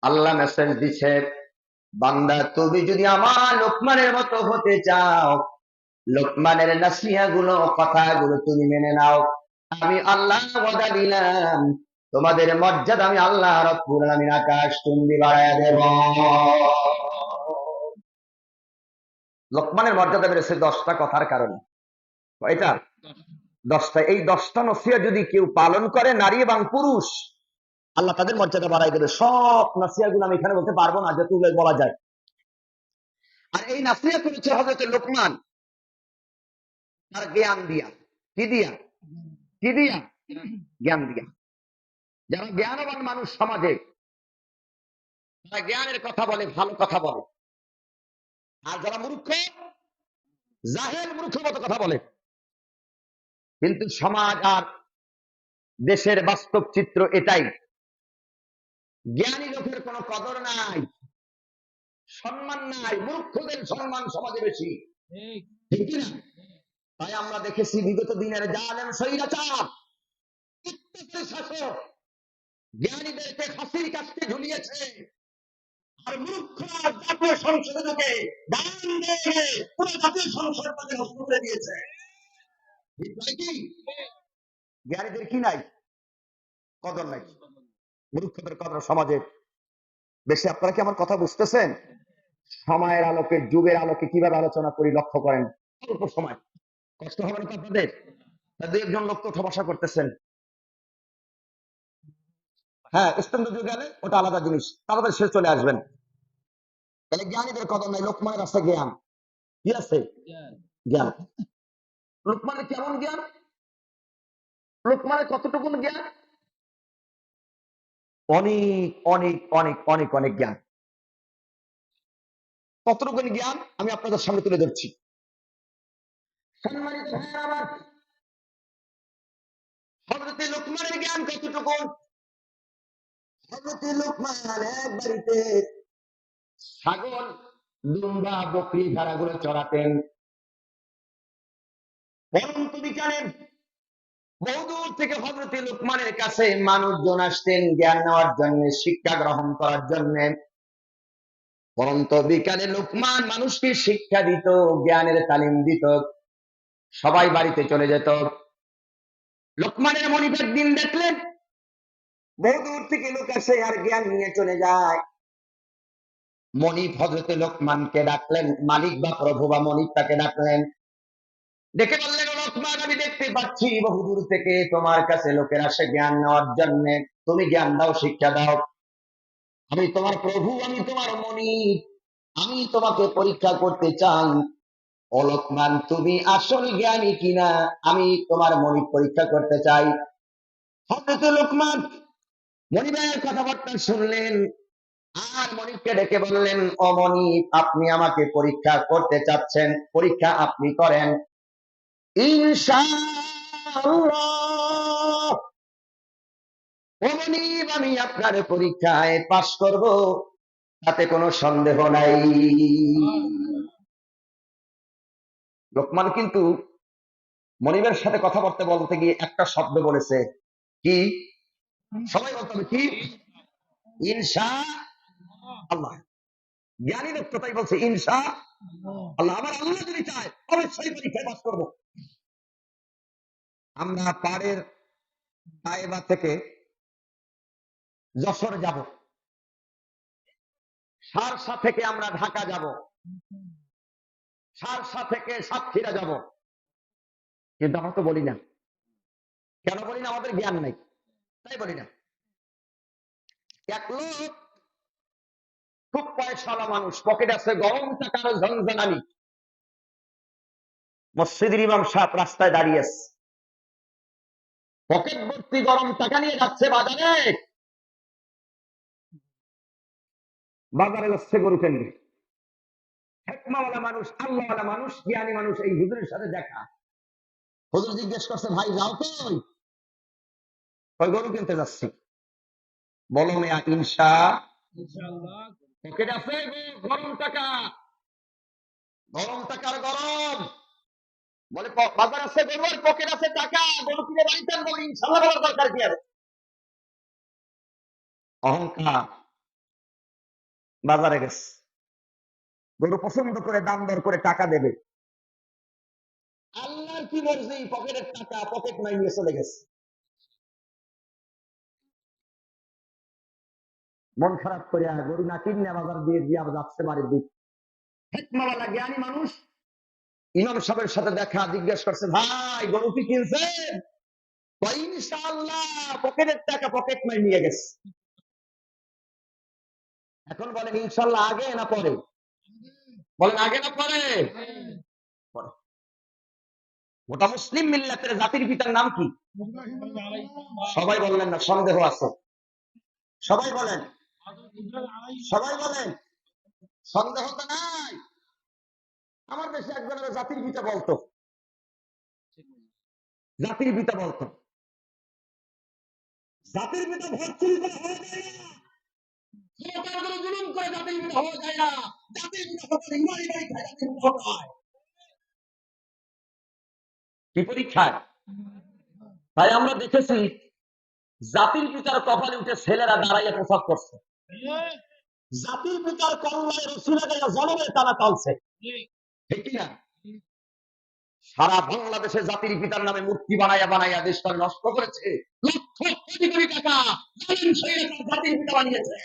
আল্লাহ message দিছে, বান্দা তুমি যদি আমার লোকমানের মতো হতে চাও, লোকমানের নাসিহা গুলো, কথাগুলো তুমি মেনে নাও, আমি আল্লাহ ওয়াদা দিলাম তোমাদের মর্যাদা আমি আল্লাহ রাব্বুল আলামিন আকাশ চুম্বি বাড়ায়া দেব। লোকমানের মর্যাদা বেড়েছে 10টা কথার কারণে। এটা 10টা, এই 10টা নসিহত যদি কেউ পালন করে, নারী এবং পুরুষ, আল্লাহ তাদের মর্যাদা বাড়াই দেবে। সব নাসিহা গুলো আমি এখানে বলতে পারবো না, যতগুলো বলা যায়। আর এই নাসিহা করেছে হযরত লোকমান তার জ্ঞান দিয়া। কি দিয়া? কি দিয়া? জ্ঞান দিয়া। যারা জ্ঞানবান মানুষ সমাজে, তারা জ্ঞানের কথা বলে, ভালো কথা বলে। আর যারা মূর্খ, জাহেল, মূর্খের মতো কথা বলে। কিন্তু সমাজ আর দেশের বাস্তব চিত্র এটাই, জ্ঞানী লোকের কোনো কদর নাই, সম্মান নাই, মূর্খদের সম্মান সমাজে বেশি। ঠিক কি না? তাই আমরা দেখেছি বিগত দিনের জালেম স্বৈরাচার, অত্যাচারী শাসক জ্ঞানীদেরকে ফাঁসির কাস্তে ঝুলিয়েছে, আর মূর্খরা জাতীয় সংসদে ঢুকে গান গেয়ে পুরো জাতীয় সংসদ তাকে নষ্ট করে দিয়েছে। কি জ্ঞানীদের কি নাই? কদর নাই। মূর্খদের কদর সমাজে বেশি। আপনারা কি আমার কথা বুঝতেছেন? সময়ের আলোকে, যুগের আলোকে কিভাবে আলোচনা করি লক্ষ্য করেন। অল্প সময়, কষ্ট হবে না তো আপনাদের? দু একজন লোক তো ওঠা বসা করতেছেন। হ্যাঁ, স্ট্যান্ড যুগে গেলে ওটা আলাদা জিনিস, তাড়াতাড়ি শেষ চলে আসবেন। তাহলে জ্ঞানীদের কদর নাই। লোকমানের আছে জ্ঞান। কি আছে? জ্ঞান। লোকমানের কেমন জ্ঞান? লোকমানের কতটুকুন জ্ঞান? অনেক অনেক অনেক অনেক অনেক জ্ঞান। কতটুকুন জ্ঞান আমি আপনাদের সামনে তুলে ধরছি। সম্মানিত ভাইয়েরা আমার, হযরত লোকমানের জ্ঞান কতটুকুন? হযরত লোকমান এক বাড়িতে ছাগল, দুম্বা, বকরি, ভেড়াগুলো চড়াতেন। পরন্তু বিকালে বহুদূর থেকে হযরত লোকমানের কাছে মানুষজন আসতেন জ্ঞান নেওয়ার জন্য, শিক্ষা গ্রহণ করার জন্য। পরন্তু বিকালে লোকমান মানুষকে শিক্ষা দিত, জ্ঞানের তালিম দিত। সবাই বাড়িতে চলে যেত। লোকমানের মনিব একদিন দেখলেন বহুদূর থেকে লোক আসে আর জ্ঞান নিয়ে চলে যায়। মনিব হযরত লোকমানকে ডাকলেন, মালিক বা প্রভু বা মনিব তাকে ডাকলেন, দেখে বললেন, লোকমান আমি দেখতে পাচ্ছি বহুদূর থেকে তোমার কাছে লোকের আসে জ্ঞান নেওয়ার জন্য, তুমি জ্ঞান দাও, শিক্ষা দাও। আমি তোমার প্রভু, আমি তোমার মনিব, আমি তোমাকে পরীক্ষা করতে চাই। ও লোকমান, তুমি আসল জ্ঞানী কিনা আমি তোমার মনিব পরীক্ষা করতে চাই। হযরত লোকমান মনিবের কথাবার্তা শুনলেন, আর মনিবকে ডেকে বললেন, ও মনিব, আপনি আমাকে পরীক্ষা করতে চাচ্ছেন, পরীক্ষা আপনি করেন। ইনশাআল্লাহ, ও মনিব, আমি আপনার পরীক্ষায় পাস করব, তাতে কোনো সন্দেহ নাই। লোকমান কিন্তু মনিবের সাথে কথাবার্তা বলতে গিয়ে একটা শব্দ বলেছে। কি? সবাই বলতে হবে কি? ইনশাআল্লাহ। জ্ঞানী লোক তো তাই বলছে ইনশাআল্লাহ, আমার আল্লাহ যদি চায় অবশ্যই পরীক্ষায় পাস করব। আমরা পাড়ের তায়েবা থেকে যশোর যাব, সারসা থেকে আমরা ঢাকা যাব, সারসা থেকে সাতক্ষীরা যাব, কিন্তু আমরা তো বলি না। কেন বলি না? আমাদের জ্ঞান নাই, তাই বলি না। এক লোক খুব পয়সাওয়ালা মানুষ, পকেট আছে গরম টাকার ঝনঝনানি, মসজিদের ইমাম সাহেব রাস্তায় দাঁড়িয়ে আছে, পকেট ভর্তি গরম টাকা নিয়ে যাচ্ছে বাজারে। বাজারে যাচ্ছে গরু কেন্দ্রে। হেকমাওয়ালা মানুষ, আল্লাহওয়ালা মানুষ, জ্ঞানী মানুষ, এই হুজুরের সাথে দেখা। হুজুর জিজ্ঞেস করছে, ভাই যাও কই? কই, গরু কিনতে যাচ্ছি। বলো মিয়া ইনশাআল্লাহ। পকেট আছে গরম টাকা, গরম টাকার গরম। বলে বাজার আছে গরুর, পকেট আছে টাকা, গরু কিনে বাড়িতে আনবো, ইনশাআল্লাহ বলার দরকার কি আছে? অহংকার। বাজারে গেছে, গরু পছন্দ করে দাম দর করে টাকা দেবে, আল্লাহর কি মর্জি, পকেটের টাকা পকেট মাই নিয়ে চলে গেছে। মন খারাপ করে গরু না কিনে বাজার দিয়ে দিয়ে আবার যাচ্ছে বাড়ির দিক। হেকমাওয়ালা জ্ঞানী মানুষ ইমাম সাহেবের সাথে দেখা, জিজ্ঞেস করছে, ভাই গরু কি কিনছেন? ইনশাআল্লাহ, পকেটের টাকা পকেট মাই নিয়ে গেছে। এখন বলেন ইনশাআল্লাহ আগে না পরে? বলেন আগে না পরে? পরে। গোটা মুসলিম মিল্লাতের জাতির পিতার নাম কি? সবাই বললেন না, সন্দেহ আছে। সবাই বলেন, সবাই বলেন, সন্দেহ তো নাই। আমার দেশে একজনের জাতির পিতা বলতো, জাতির পিতা বলতো, জাতির পিতা ভোট চুরি করে হওয়া যায় না, জুলুম করে জাতির পিতা হওয়া যায় না, জাতির পিতা হতে ইমানি বাড়ি খায়, জাতির পিতা হতে হয়। কি পরীক্ষায়? তাই আমরা দেখেছি জাতির পিতার কপালে উঠে ছেলেরা দাঁড়াইয়া প্রসাব করছে, জাতির পিতার কল্যাণে রসুলা গাইয়া জনমের তারা চলছে, ঠিক কিনা? সারা বাংলাদেশে জাতির পিতার নামে মূর্তি বানাইয়া বানাইয়া দেশটা নষ্ট করেছে, লক্ষ কোটি কোটি টাকা জালিম শয়তান জাতির পিতা বানিয়েছে।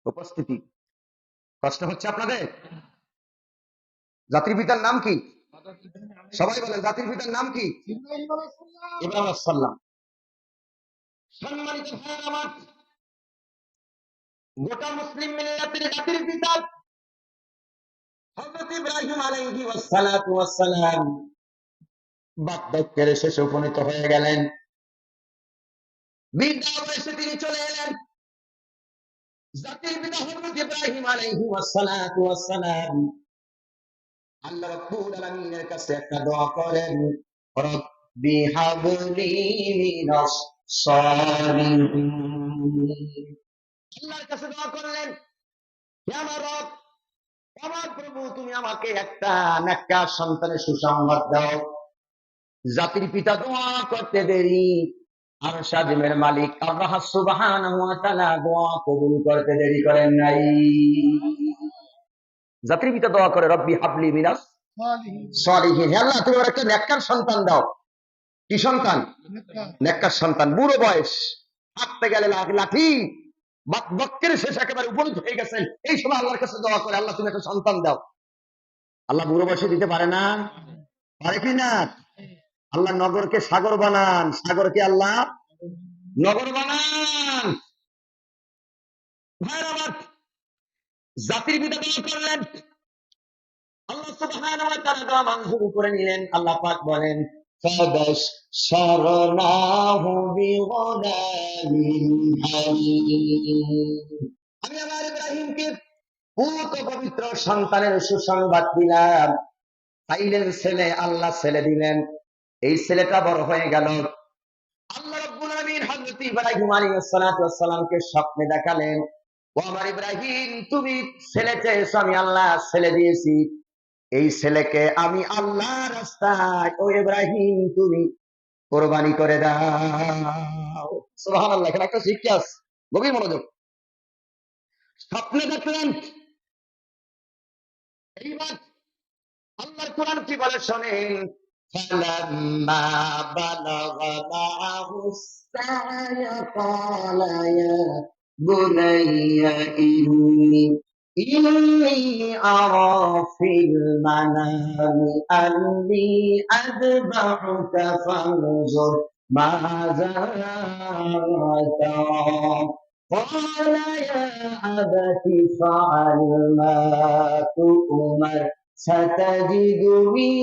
উপস্থিতি, কষ্ট হচ্ছে আপনাদের? জাতির পিতার নাম কি? সবাই বলেন, জাতির পিতার নাম কি? ইব্রাহিম আলাইহিস সালাম। সম্মানিত ভাইরা আমার, গোটা মুসলিম মিল্লাতের জাতির পিতা হযরত ইব্রাহিম আলাইহিস সালাতু ওয়াস সালাম বার্ধক্যের শেষে উপনীত হয়ে গেলেন। বৃদ্ধা বয়সে তিনি চলে এলেন। জাতির পিতা হযরত ইব্রাহিম আলাইহিস সালাতু ওয়াস সালাম আল্লাহ রাব্বুল আলামিনের কাছে একটা দোয়া করেন, রব্বি হাবলি মিনাস সালিহিন। আল্লাহর কাছে দোয়া করলেন, হে আমার রব, আমার প্রভু, তুমি আমাকে একটা নেককার সন্তানের সুসংবাদ দাও। জাতির পিতা দোয়া করতে দেরি, আর সাজিমের মালিক আল্লাহ সুবহানাহু ওয়া তাআলা দোয়া কবুল করতে দেরি করেন নাই। জাতির পিতা দোয়া করে, রব্বি হাবলি মিনাস সালিহিন, হে আল্লাহ তুমি আমার একটা নেককার সন্তান দাও। কি সন্তান? নেককার সন্তান। বুড়ো বয়স, হাঁটতে গেলে লাঠি, বাক্যের শেষ একেবারে উপনীত হয়ে গেছেন, এই সময় আল্লাহর কাছে দোয়া করে, আল্লাহ তুমি একটা সন্তান দাও। আল্লাহ বুড়ো বয়সে দিতে পারে না? পারে কি না? আল্লাহ নগরকে সাগর বানান, সাগরকে আল্লাহ নগর বানান। ভাইরা আমার, জাতির পিতা দোয়া করলেন, আল্লাহ সুবহানাহু ওয়া তাআলা দোয়া মঞ্জুর করে নিলেন। আল্লাহ পাক বলেন, ফাবাশশারনাহু বিগুলামিন হালিম। আমি আমার ইব্রাহিমকে পুত পবিত্র সন্তানের সুসংবাদ দিলাম। পাইলেন ছেলে, আল্লাহ ছেলে দিলেন। এই ছেলেটা বড় হয়ে গেল। আল্লাহ রাব্বুল আলামিন হযরত ইব্রাহিম আলাইহিস সালাতু ওয়াস সালামকে স্বপ্নে দেখালেন, ও আমার ইব্রাহিম, তুমি ছেলে চেয়েছো, আমি আল্লাহ ছেলে দিয়েছি। এই ছেলেকে আমি আল্লাহ রাস্তায়, ও ইব্রাহিম, তুমি কোরবানি করে দাও। সুবহানাল্লাহ। এখানে একটা শিক্ষা আছে, গভীর মনোযোগ। স্বপ্নে দেখলেন। এইবার আল্লাহর কোরআন কি বলে শোনেন, فَلَمَّا بَلَغَ مَعَهُ السَّعْيَ قَالَ يَا بُنَيَّ إِنِّي أَرَىٰ فِي الْمَنَامِ أَنِّي أَذْبَحُكَ فَانظُرْ مَاذَا تَرَىٰ قَالَ يَا أَبَتِ افْعَلْ مَا تُؤْمَرُ ستجدني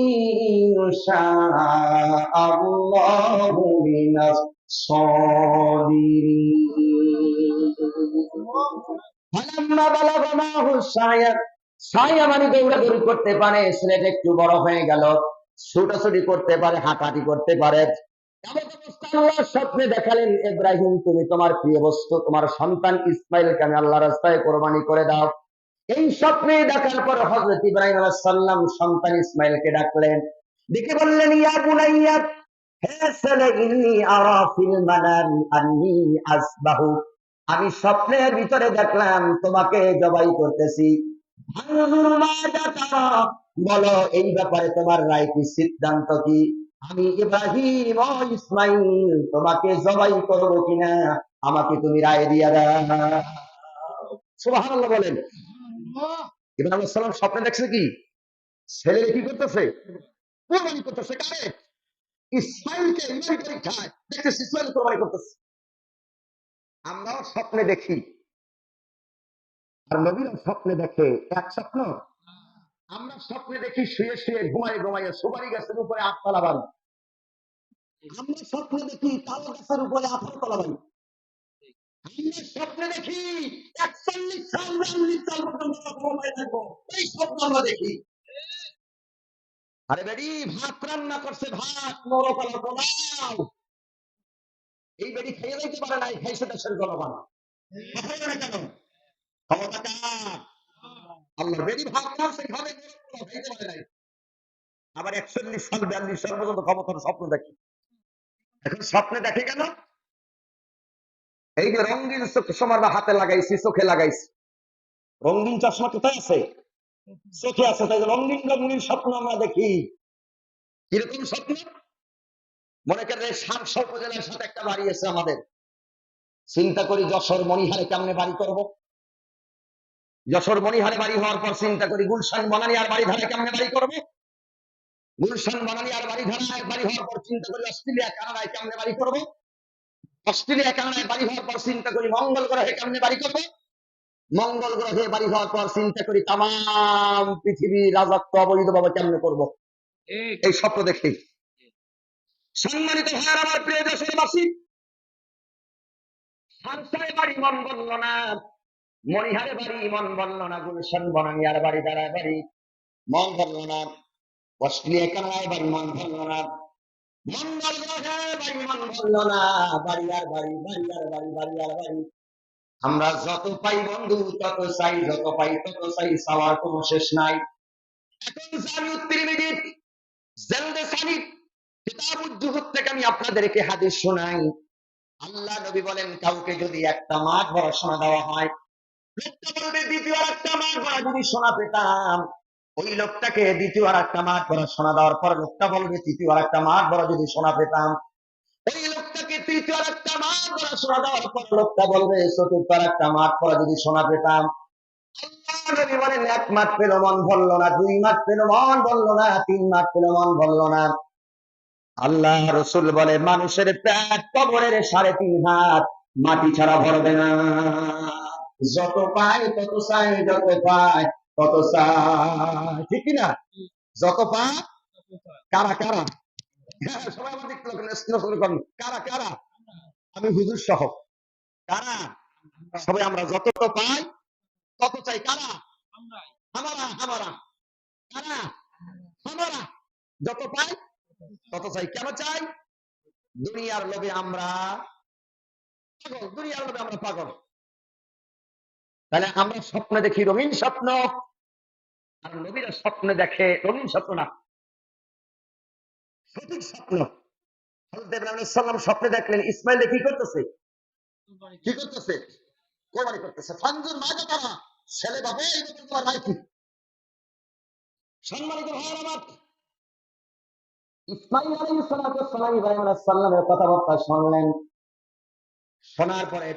إن شاء الله من الصابرين। فلما بلغ معه السعي, সাইয়া মানে দৌড়াদৌড়ি করতে পারে, ছেলেটা একটু বড় হয়ে গেল, ছুটাছুটি করতে পারে, হাঁটাহাঁটি করতে পারে। স্বপ্নে দেখালেন, ইব্রাহিম, তুমি তোমার প্রিয় বস্তু, তোমার সন্তান ইসমাইলকে আমি আল্লাহ রাস্তায় কোরবানি করে দাও। এই স্বপ্নে দেখার পর হযরত ইব্রাহিম আলাইহিস সালাম সন্তান ইসমাইলকে ডাকলেন, ডেকে বললেন, ইয়া বুনাইয়া, হে ছেলে, ইন্নী আরা ফিল মানামি আন্নী আসবাহু, আমি স্বপ্নের ভিতরে দেখলাম তোমাকে জবাই করতেছি। বলো এই ব্যাপারে তোমার রায় কি, সিদ্ধান্ত কি? আমি ইব্রাহিম ও ইসমাইল তোমাকে জবাই করবো কিনা, আমাকে তুমি রায় দিয়া দাও। সুবহানাল্লাহ বলেন। ইব্রাহিম আলাইহিস সালাম স্বপ্নে দেখছে কি, ছেলে কি করতেছে, কোরবানি করতেছে। কারে? ইসমাইলকে। ইমান পরীক্ষায় দেখতেছে ইসমাইল কোরবানি করতেছে। আমরাও স্বপ্নে দেখি, আর নবীরা স্বপ্নে দেখে এক স্বপ্ন। আমরা স্বপ্নে দেখি শুয়ে শুয়ে ঘুমায় ঘুমাইয়ে সুপারি গাছের উপরে 8 তলা বাড়ি। আমরা স্বপ্নে দেখি তাল গাছের উপরে 18 তলা বাড়ি। আমরা স্বপ্নে দেখি 41 সাল 42 সাল পর্যন্ত ঘুমায় থাকবো, এই স্বপ্ন আমরা দেখি। আরে বেডি ভাত রান্না করছে, ভাত নরকলা পোলাও, এই বেডি খেয়ে যাইতে পারে নাই, খাইছে দেশের জনগণ। কথা বলে কেন? ক্ষমতা কার? আল্লাহ। বেডি ভাত রান্না খাবে, নরক পোলাও খাইতে পারে নাই, আবার 41 সাল 42 সাল পর্যন্ত ক্ষমতার স্বপ্ন দেখি। এখন স্বপ্নে দেখে কেন? এই যে রঙিন চশমা হাতে লাগাইছি, চোখে লাগাইছি, রঙিন চশমা কোথায় আছে? চোখে আছে। তাই রঙিন রঙিন স্বপ্ন আমরা দেখি। কিরকম স্বপ্ন? মনে করেন সাতশো উপজেলার সাথে একটা বাড়ি আছে আমাদের, চিন্তা করি যশোর মণিহারে কেমনে বাড়ি করব। যশোর মণিহারে বাড়ি হওয়ার পর চিন্তা করি গুলশান বনানী আর বাড়ি ধারে কেমনে বাড়ি করব। গুলশান বনানী আর বাড়ি ধারায় বাড়ি হওয়ার পর চিন্তা করি অস্ট্রেলিয়া কানাডায় কেমনে বাড়ি করব। অস্ট্রেলিয়া কানাডায় বাড়ি হওয়ার পর চিন্তা করি মঙ্গল গ্রহে কেমনে বাড়ি করব। মঙ্গল গ্রহে বাড়ি হওয়ার পর চিন্তা করি তাম পৃথিবীর রাজত্ব অবৈধভাবে কেমনে করব। এই স্বপ্ন দেখি। সম্মানিত ভাইয়ার, আমার প্রিয় দেশবাসী, সারসায় বাড়ি মন বলল না, মণিহারে বাড়ি মন বলল না, গুলশান বনানী আর বাড়ি দাঁড়ায় বাড়ি মন বলল না, অস্ট্রেলিয়া কানাডায় বাড়ি মন বলল না, মঙ্গল গ্রহে বাড়ি মন বলল না, বাড়ি আর বাড়ি, বাড়ি আর বাড়ি, বাড়ি আর বাড়ি। আমরা যত পাই বন্ধু তত চাই, যত পাই তত চাই, চাওয়ার কোনো শেষ নাই। এখন জামিউত তিরমিজি জেলদে সানি কিতাবুজ জুহুদ থেকে আমি আপনাদেরকে হাদিস শোনাই। আল্লাহ নবী বলেন, কাউকে যদি একটা মাঠ ভরা সোনা দেওয়া হয়, লোকটা বলবে দ্বিতীয় আর একটা মাঠ ভরা যদি সোনা পেতাম। ওই লোকটাকে দ্বিতীয় আর একটা মাঠ ভরা সোনা দেওয়ার পর লোকটা বলবে তৃতীয় আর একটা মাঠ ভরা যদি সোনা পেতাম। ওই লোকটাকে তৃতীয় আর একটা মাঠ ভরা সোনা দেওয়ার পর লোকটা বলবে চতুর্থ আর একটা মাঠ ভরা যদি সোনা পেতাম। আল্লাহ নবী বলেন, 1 মাঠ পেল মন ভরল না, 2 মাঠ পেল মন ভরল না, 3 মাঠ পেল মন ভরল না। আল্লাহ রসুল বলে, মানুষের পেট কবরের 3.5 হাত মাটি ছাড়া ভরবে না। যত পায় তত চাই, যত পায় তত চাই, ঠিক কিনা? যত পায়। কারা কারা? সবাই আমার দেখতে লোক কারা কারা? আমি হুজুর সহ। কারা? সবাই আমরা যত পাই তত চাই। কারা? হামারা হামারা। কারা? হামারা। যত পাই তত চাই। কেন চাই? দুনিয়ার লোভে আমরা পাগল, দুনিয়ার লোভে আমরা পাগল। তাহলে আমরা স্বপ্নে দেখি রঙিন স্বপ্ন, আর নবীরা স্বপ্নে দেখে রঙিন স্বপ্ন না, সঠিক স্বপ্ন। হযরত ইব্রাহিম আলাইহিস সালাম স্বপ্নে দেখলেন ইসমাইল কি করতেছে, কি করতেছে? কোরবানি করতেছে। ফানজুর মাঝে তারা ছেলে বাবা, এই ব্যাপারে তোমার রায় কি? সম্মানিত ভাইয়ের আমার, ইসমাইল আলাইহিস সালাম ইব্রাহিম আলাইহিস সালামের কথাবার্তা শুনলেন। শোনার পরে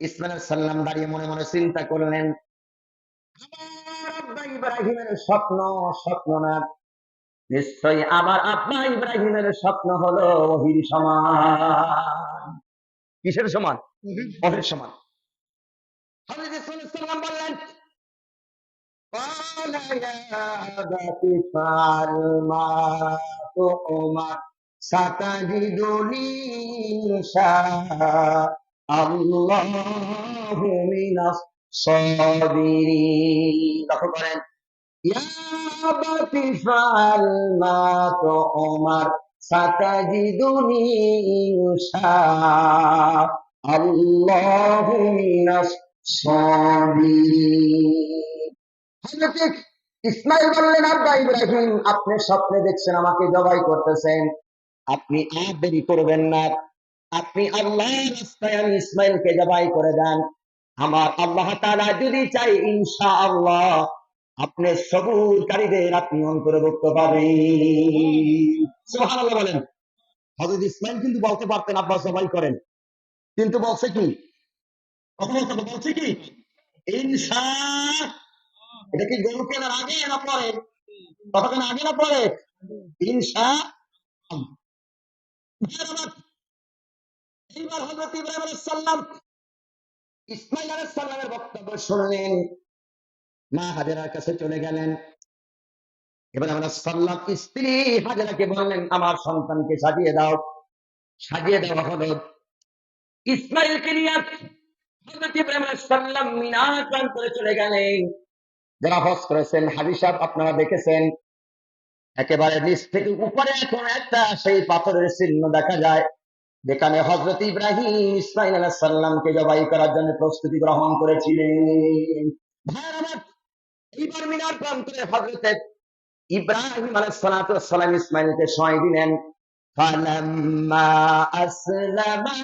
ইসমাইল আলাইহিস সালাম দাঁড়িয়ে মনে মনে চিন্তা করলেন, আমার আব্বা ইব্রাহিমের স্বপ্ন স্বপ্ন না, নিশ্চয়ই আমার আব্বা ইব্রাহিমের স্বপ্ন হলো ওহীর সমান। কিসের সমান? ওহীর সমান। হযরত ইসমাইল সালাম বললেন, قال يا أبت افعل ما تؤمر ستجدني إن شاء الله من الصابرين। লক্ষ্য করেন, يا أبت افعل ما تؤمر ستجدني إن شاء الله من الصابرين। হযরত ইসমাইল বললেন, আব্বা ইব্রাহিম, আপনি স্বপ্নে দেখছেন আমাকে জবাই করতেছেন, আপনি আর দেরি করবেন না, আপনি আল্লাহর রাস্তায় আমি ইসমাইলকে জবাই করে দেন, আমার আল্লাহ তাআলা যদি চাই ইনশাআল্লাহ আপনি সবুরকারীদের আপনি অন্তর্ভুক্ত পাবেন। সুবহানাল্লাহ বলেন। হযরত ইসমাইল কিন্তু বলতে পারতেন আব্বা জবাই করেন, কিন্তু বলছে কি? কখনো বলছে কি ইনশা? এটা কি গরু কেনার আগে না পরে? কতক্ষণ আগে না পরে? ইনশা। এইবার হযরত ইব্রাহিম আলাইহিস সালাম ইসমাইল আলাইহিস সালামের বক্তব্য শুনলেন, মা হাজেরার কাছে চলে গেলেন। এবার আমরা সাল্লাম স্ত্রী হাজেরাকে বললেন, আমার সন্তানকে সাজিয়ে দাও। সাজিয়ে দেওয়া হলো। ইসমাইলকে নিয়ে হযরত ইব্রাহিম আলাইহিস সালাম মিনার প্রান্তরে চলে গেলেন। যারা হজ করেছেন হাজী সাহেব আপনারা দেখেছেন, একেবারে নিচ থেকে উপরে এখন একটা সেই পাথরের চিহ্ন দেখা যায়, যেখানে হযরত ইব্রাহিম ইসমাইল আলাইহিস সালামকে জবাই করার জন্য প্রস্তুতি গ্রহণ করেছিলেন। ভাইরা আমার, এইবার মিনার প্রান্তরে হযরত ইব্রাহিম আলাইহিস সালাতু ওয়াস সালাম ইসমাইলকে শোয়াই দিলেন। ফালাম্মা আসলামা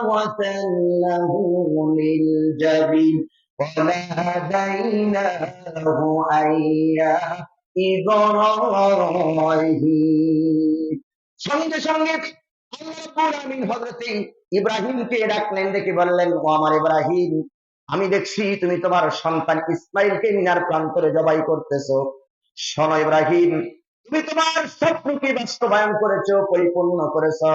ওয়া তাল্লাহু লিল জাবিন ওয়ানাদাইনাহু আইয়া ইব্রাহিম। সঙ্গে সঙ্গে আল্লাহ রাব্বুল আলামিন হযরত ইব্রাহিমকে ডাকলেন, ডেকে বললেন, ও আমার ইব্রাহিম, আমি দেখছি তুমি তোমার সন্তান ইসমাইলকে মিনার প্রান্তরে জবাই করতেছো। শোনো ইব্রাহিম, তুমি তোমার স্বপ্নকে বাস্তবায়ন করেছো, পরিপূর্ণ করেছো।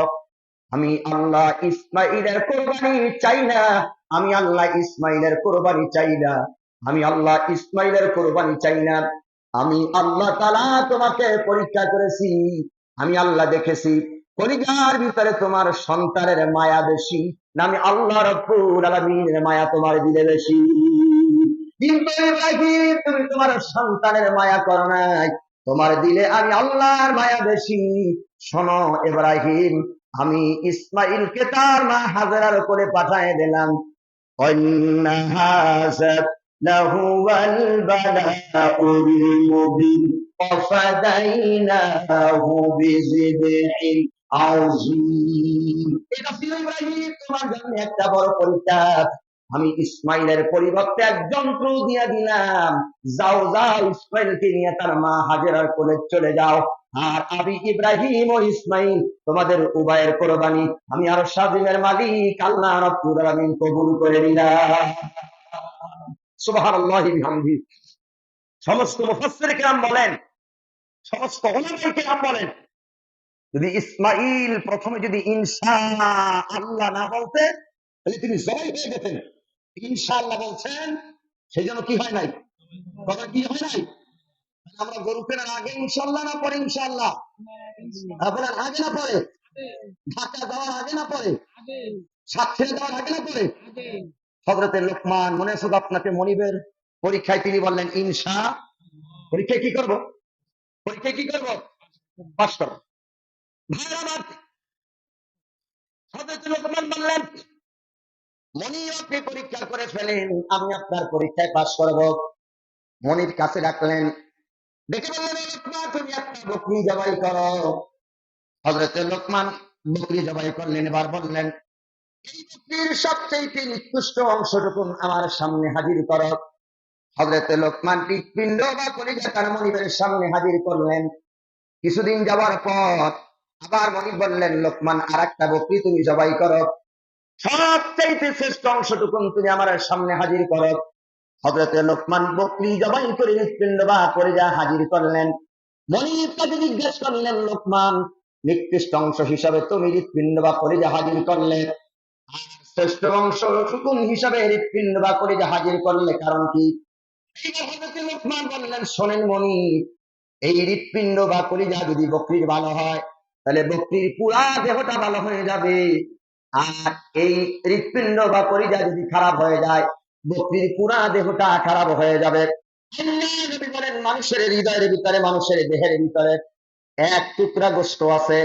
আমি আল্লাহ ইসমাইলের কোরবানি চাই না, আমি আল্লাহ ইসমাইলের কোরবানি চাই না, আমি আল্লাহ ইসমাইলের কোরবানি চাই না। আমি আল্লাহ তাআলা তোমাকে পরীক্ষা করেছি, আমি আল্লাহ দেখেছি কলিজার ভিতরে তোমার সন্তানের মায়া বেশি না আমি আল্লাহ রাব্বুল আলামিনের মায়া তোমার দিলে বেশি। কিন্তু ইব্রাহিম তুমি তোমার সন্তানের মায়া করো নাই, তোমার দিলে আমি আল্লাহর মায়া বেশি। শোনো ইব্রাহিম, আমি ইসমাইলকে তার মা হাজেরার উপরে পাঠিয়ে দিলাম। ওয়ান্না হাযা লাহুয়াল বালাউল মুবিন ওয়াফাদাইনাহু বিযিবহিন আযীম। এটা ছিল ইব্রাহিম তোমার জন্য একটা বড় পরীক্ষা। আমি ইসমাইলের পরিবর্তে এক যন্ত্র দিয়ে দিলাম, যাও যাও ইসমাইলকে নিয়ে তার মা হাজেরার কোলে চলে যাও, আর আমি ইব্রাহিম ও ইসমাইল তোমাদের উভয়ের কোরবানি আমি আর শাদিমের মালিক আল্লাহ রাব্বুল আলামিন কবুল করে নিলাম। সুবহানাল্লাহি বিহামদিহি। সমস্ত মুফাসসির কিরাম বলেন, সমস্ত উলামায়ে কিরাম বলেন, যদি ইসমাইল প্রথমে যদি ইনশাআল্লাহ না বলতে তাহলে তিনি জবাই হয়ে যেতেন। ইনশাআল্লাহ বলছেন, সেই জন্য কি হয় নাই? কথা কি হয় নাই? আমরা গরু কেনার আগে ইনশাআল্লাহ না পরে ইনশাআল্লাহ? বলেন আগে না পরে? ঢাকা যাওয়ার আগে না পরে? সাতক্ষীরা যাওয়ার আগে না পরে? হযরতে লোকমান মনে আছে আপনাকে মনিবের পরীক্ষায় তিনি বললেন ইনশা। পরীক্ষায় কি করব? পরীক্ষায় কি করব? পাস করব। ভাইরা আমার, হযরতে লোকমান বললেন, মনিব আপনি পরীক্ষা করে ফেলেন, আমি আপনার পরীক্ষায় পাস করব। মনির কাছে রাখলেন, দেখে বললেন, লোকমান তুমি একটা বকরি জবাই করো। হযরতে লোকমান বকরি জবাই করলেন। এবার বললেন, এই বকরির সবচেয়ে নিকৃষ্ট অংশটুকু আমার সামনে হাজির করো। হযরতে লোকমান হৃৎপিণ্ড বা কলিজা তার মনিবের সামনে হাজির করলেন। কিছুদিন যাওয়ার পর আবার মনিব বললেন, লোকমান আর একটা বকরি তুমি জবাই করো, সবচেয়ে শ্রেষ্ঠ অংশটুকু তুমি আমার সামনে হাজির করো। হযরতে লোকমান বকরি জবাই করে হৃৎপিণ্ড বা কলিজা হাজির করলেন। মনিব তাকে জিজ্ঞেস করলেন, লোকমান নিকৃষ্ট অংশ হিসাবে তুমি হৃৎপিণ্ড বা কলিজা হাজির করলে, আর শ্রেষ্ঠ অংশ টুকুন হিসাবে হৃৎপিণ্ড বা কলিজা হাজির করলে, কারণ কি? হযরতে লোকমান বললেন, শোনেন মনিব, এই হৃৎপিণ্ড বা কলিজা যদি বকরির ভালো হয় তাহলে বকরির পুরা দেহটা ভালো হয়ে যাবে, আর এই হৃৎপিণ্ড বা কলিজা যদি খারাপ হয়ে যায় বকরির পুরা দেহটা খারাপ হয়ে যাবে। আল্লাহ নবী বলেন, মানুষের হৃদয়ের ভিতরে, মানুষের দেহের ভিতরে এক টুকরা গোশত আছে,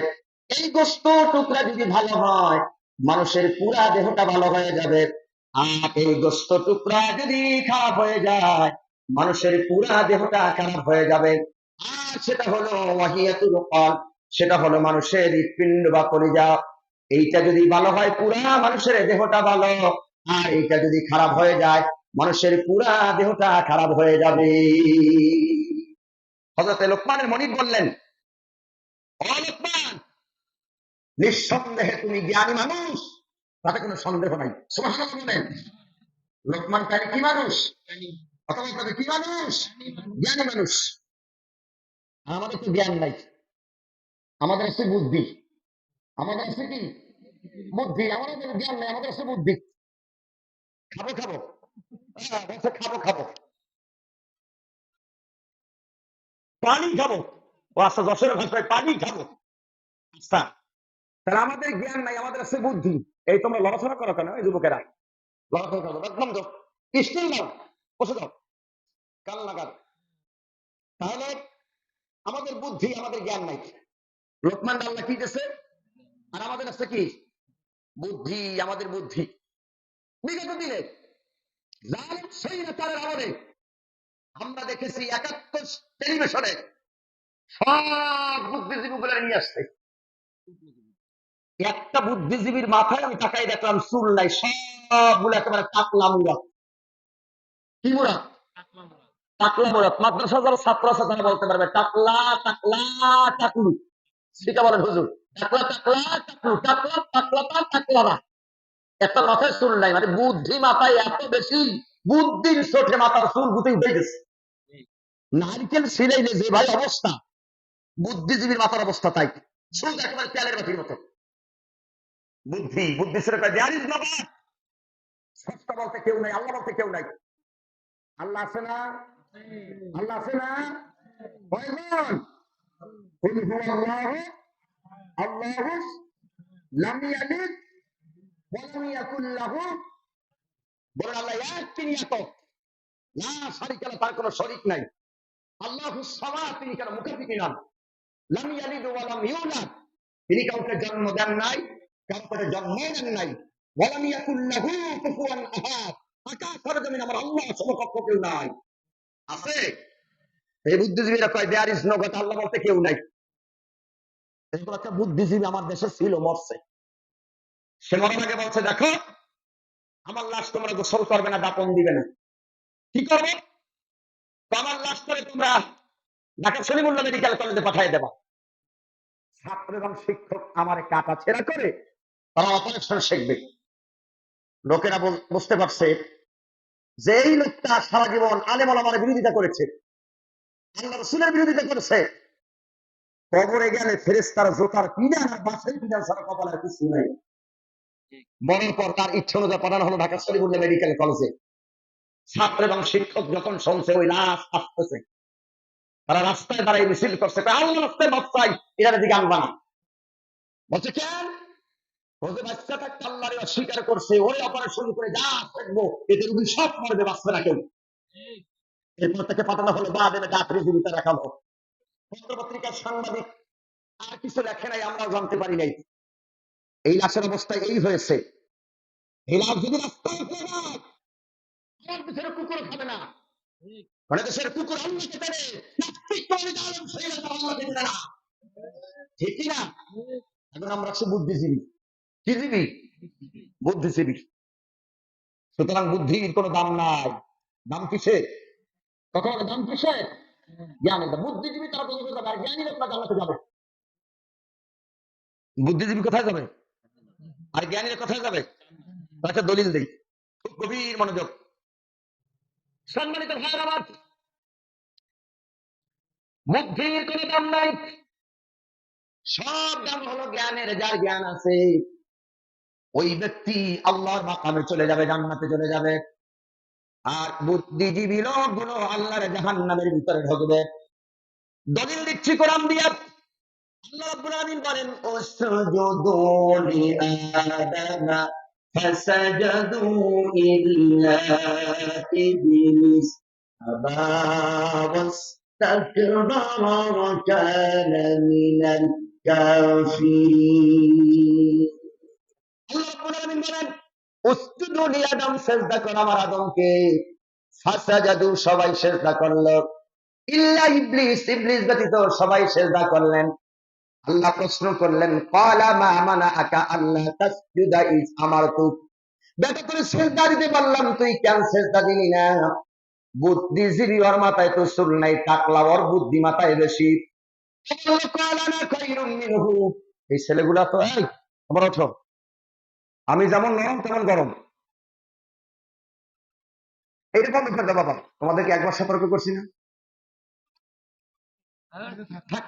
এই গোশত টুকরা যদি ভালো হয় মানুষের পুরা দেহটা ভালো হয়ে যাবে, আর এই গোশত টুকরা যদি খারাপ হয়ে যায় মানুষের পুরা দেহটা খারাপ হয়ে যাবে। আর সেটা হলো ওয়াহিয়াতুল কলব, সেটা হলো মানুষের হৃৎপিণ্ড বা কলিজা। এইটা যদি ভালো হয় পুরা মানুষের দেহটা ভালো, আর এইটা যদি খারাপ হয়ে যায় মানুষের পুরা দেহটা খারাপ হয়ে যাবে। হযরত লোকমানের মনিব বললেন, ও লোকমান, নিঃসন্দেহে তুমি জ্ঞানী মানুষ, তাতে কোনো সন্দেহ নাই। সুবহানাল্লাহ বলেন। লোকমান তাহলে কি মানুষ? অথবা তবে কি মানুষ? জ্ঞানী মানুষ। আমাদের তো জ্ঞান নাই, আমাদের আছে বুদ্ধি। আমাদের আছে কি? বুদ্ধি। আমাদের জ্ঞান নাই, আমাদের আছে বুদ্ধি। খাবো খাবো, বলছে খাবো খাবো, পানি খাবো। ও আচ্ছা, যশোরের ভাষায় পানি খাবো। আচ্ছা, তাহলে আমাদের জ্ঞান নাই, আমাদের আছে বুদ্ধি। এই তোমরা লড়াচড়া করো কেন? এই যুবকেরা লড়াচড়া করো, একদম তো স্টিল দাও, বসে দাও, কান লাগাও। তাহলে আমাদের বুদ্ধি, আমাদের জ্ঞান নাই। লোকমান আল্লাহ কি দিয়েছে? আর আমাদের আছে কি? বুদ্ধি। আমাদের বুদ্ধি। বিগত দিনে জালেম স্বৈরাচারের আমলে আমরা দেখেছি ৭১ টেলিভিশনে সব বুদ্ধিজীবীগুলো নিয়ে আসছে। একটা বুদ্ধিজীবীর মাথায় আমি তাকাই দেখলাম চুল নাই, সবগুলো একেবারে টাকলা মুরাদ। কি মুরাদ? টাকলা মুরাদ। মাদ্রাসা যারা ছাত্র আছে তারা বলতে পারবে টাকলা টাকলা টাকলু। সেটা বলেন হুজুর, টাকলা টাকলা টাকলু, টাকলা টাকলা টাকলা। একটা মাথায় চুল নাই, মানে বুদ্ধি মাথায় এত বেশি, বুদ্ধির চোখে মাথার চুল গুতে উঠে গেছে। নারকেল ছিলাইলে যে ভাই অবস্থা, বুদ্ধিজীবীর মাথার অবস্থা তাই, চুল একেবারে তেলের বাতির মতো। বুদ্ধি, বুদ্ধি ছেড়ে দেয়ার ইজ নো গড। স্রষ্টা বলতে কেউ নাই, আল্লাহ বলতে কেউ নাই। আল্লাহ আছে না? আল্লাহ আছে না? কয়জন? কুল হুয়াল্লাহু আল্লাহু লাম ইয়ালিদ ওয়া লাম ইয়াকুল লাহু, বলেন আল্লাহ এক, তিনি একক, লা শারীকা লাহু, তার কোনো শরীক নাই। আল্লাহুস সামাদ, তিনি কারো মুখাপেক্ষী নন। লাম ইয়ালিদ ওয়া লাম ইউলাদ, তিনি কাউকে জন্ম দেন নাই, কাউকে জন্ম দেন নাই। ওয়া লাম ইয়াকুল লাহু কুফুয়ান আহাদ, আকাশ আর জমিন আমার আল্লাহ সমকক্ষ কেউ নাই। আছে? এই বুদ্ধিজীবীরা কয় দেয়ার ইজ নো গড, আল্লাহ বলতে কেউ নাই। এরকম একটা বুদ্ধিজীবী আমার দেশে ছিল, মরছে। সে মরার আগে বলছে, দেখো আমার লাশ তোমরা গোসল করবে না, দাপন দিবে না। কি করবে? আমার লাশ করে তোমরা ঢাকা সলিমুল্লাহ মেডিকেল কলেজে পাঠিয়ে দেবা। ছাত্র এবং শিক্ষক আমার কাটা ছেঁড়া করে তারা অপারেশন শিখবে। লোকেরা বুঝতে পারছে যে এই লোকটা সারা জীবন আলেম ওলামার বিরোধিতা করেছে, আল্লাহ রাসূলের বিরোধিতা করেছে। কবরে গেলে ফেরেশতার জোতার পিডান আর বাঁশের পিডান ছাড়া কপালের কিছু নাই। মরার পর তার ইচ্ছা অনুযায়ী পাঠানো হলো ঢাকা সলিমুল্লাহ মেডিকেল কলেজে। ছাত্র এবং শিক্ষক যখন শুনছে ওই লাশ আসতেছে, তারা রাস্তায় দাঁড়াই মিছিল করছে, আল্লাহ রাস্তায় বাচ্চাই এরা দিকে আনবা না। বলছে কেন? বলছে বাচ্চা থাকতে আল্লাহরে অস্বীকার করছে, ওরে অপারেশন করে যা থাকবো এতে রুগী সব মরবে, বাঁচবে না কেউ। এরপর থেকে পাঠানো হলো বাদেবে ডাক্তারি জীবিতা রাখালো। পত্রপত্রিকার সাংবাদিক আর কিছু লেখে নাই, আমরাও জানতে পারি নাই। এই লাশের অবস্থায় এই হয়েছে। এই লাশ যদি রাস্তায় ফেলে আমার দেশের কুকুর খাবে না, মানে দেশের কুকুর আল্লাহকে পেরে নাস্তিক করে জালেম সেই আল্লাহকে পেরে না, ঠিক কি না? এখন আমরা হচ্ছে বুদ্ধিজীবী। কি জীবী? বুদ্ধিজীবী। সুতরাং বুদ্ধির কোনো দাম নাই। দাম কিসের? কখন দাম কিসের? জ্ঞানের দাম। বুদ্ধিজীবী তারা বলতে যাবে, আর জ্ঞানী লোকরা জান্নাতে যাবে। বুদ্ধিজীবী কোথায় যাবে আর জ্ঞানীরা কোথায় যাবে? একটা দলিল দেই, খুব গভীর মনোযোগ। সম্মানিত ভাইয়ের আমার, বুদ্ধির কোনো দাম নাই, সব দাম হলো জ্ঞানের। যার জ্ঞান আছে ওই ব্যক্তি আল্লাহর মাকামে চলে যাবে, জান্নাতে চলে যাবে। আর বুদ্ধিজীবী লোকগুলো আল্লাহর জাহান্নামের ভিতরে ঢুকবে। দলিল দিচ্ছি কোরআন দিয়ে। আল্লাহ রাব্বুল আলামিন বলেন, উসজুদু লিআদামা ফাসাজাদু ইল্লা ইবলিস আবা ওয়াস্তাকবারা ওয়া কানা মিনাল কাফিরিন। আল্লাহ রাব্বুল আলামিন বলেন, উসজুদু লিআদম, সিজদা করো আমার আদমকে। ফাসাজাদু, সবাই সিজদা করলো। ইল্লা ইবলিস, ইবলিস ব্যতীত সবাই সিজদা করলেন। আল্লাহ প্রশ্ন করলেন, ক্বালা মা মানাআকা আল্লা তাসজুদা ইয আমারতুক, বেটা তোরে সিজদা দিতে বললাম তুই কেন সিজদা দিলি না? বুদ্ধিজীবী ওর মাথায় তো চুল নাই, টাকলা ওর বুদ্ধি মাথায় বেশি। ক্বালা আনা খায়রুম মিনহু, এই ছেলেগুলা তো এই তোমরা ওঠো, আমি যেমন নরম তেমন গরম, এইরকম ব্যাপার বাবা। তোমাদেরকে একবার সতর্ক করছি না? থাক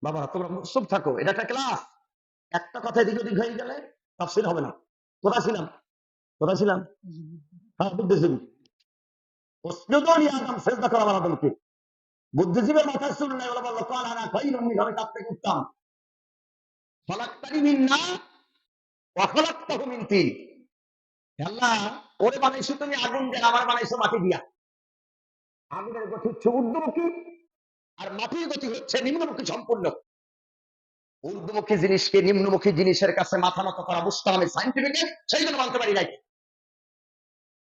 বাবা, তোমরা চুপ থাকো, এটা একটা ক্লাস। একটা কথা এদিক ওদিক হয়ে গেলে তাফসীর হবে না। কোথায় ছিলাম? কোথায় ছিলাম? হ্যাঁ, বুদ্ধিজীবী। উসজুদু আদম, সিজদা করো আমার আদমকে। বুদ্ধিজীবীর মাথায় চুল নাই, ওরা বললো ক্বালা আনা খায়রুম মিনহু, আমি তার থেকে উত্তম। খলাকতানি মিন নার ওয়া খলাকতাহু মিন তিন, আল্লাহ ওরে বানাইছো তুমি আগুন দিয়ে, আমার বানাইছো মাটি দিয়া। আগুনের গতি হচ্ছে ঊর্ধ্বমুখী, আর মাটির গতি হচ্ছে নিম্নমুখী সম্পূর্ণ। ঊর্ধ্বমুখী জিনিসকে নিম্নমুখী জিনিসের কাছে মাথা নত করা মুস্তাহামের সাইন্টিফিক, সেই জন্য মানতে পারি নাই।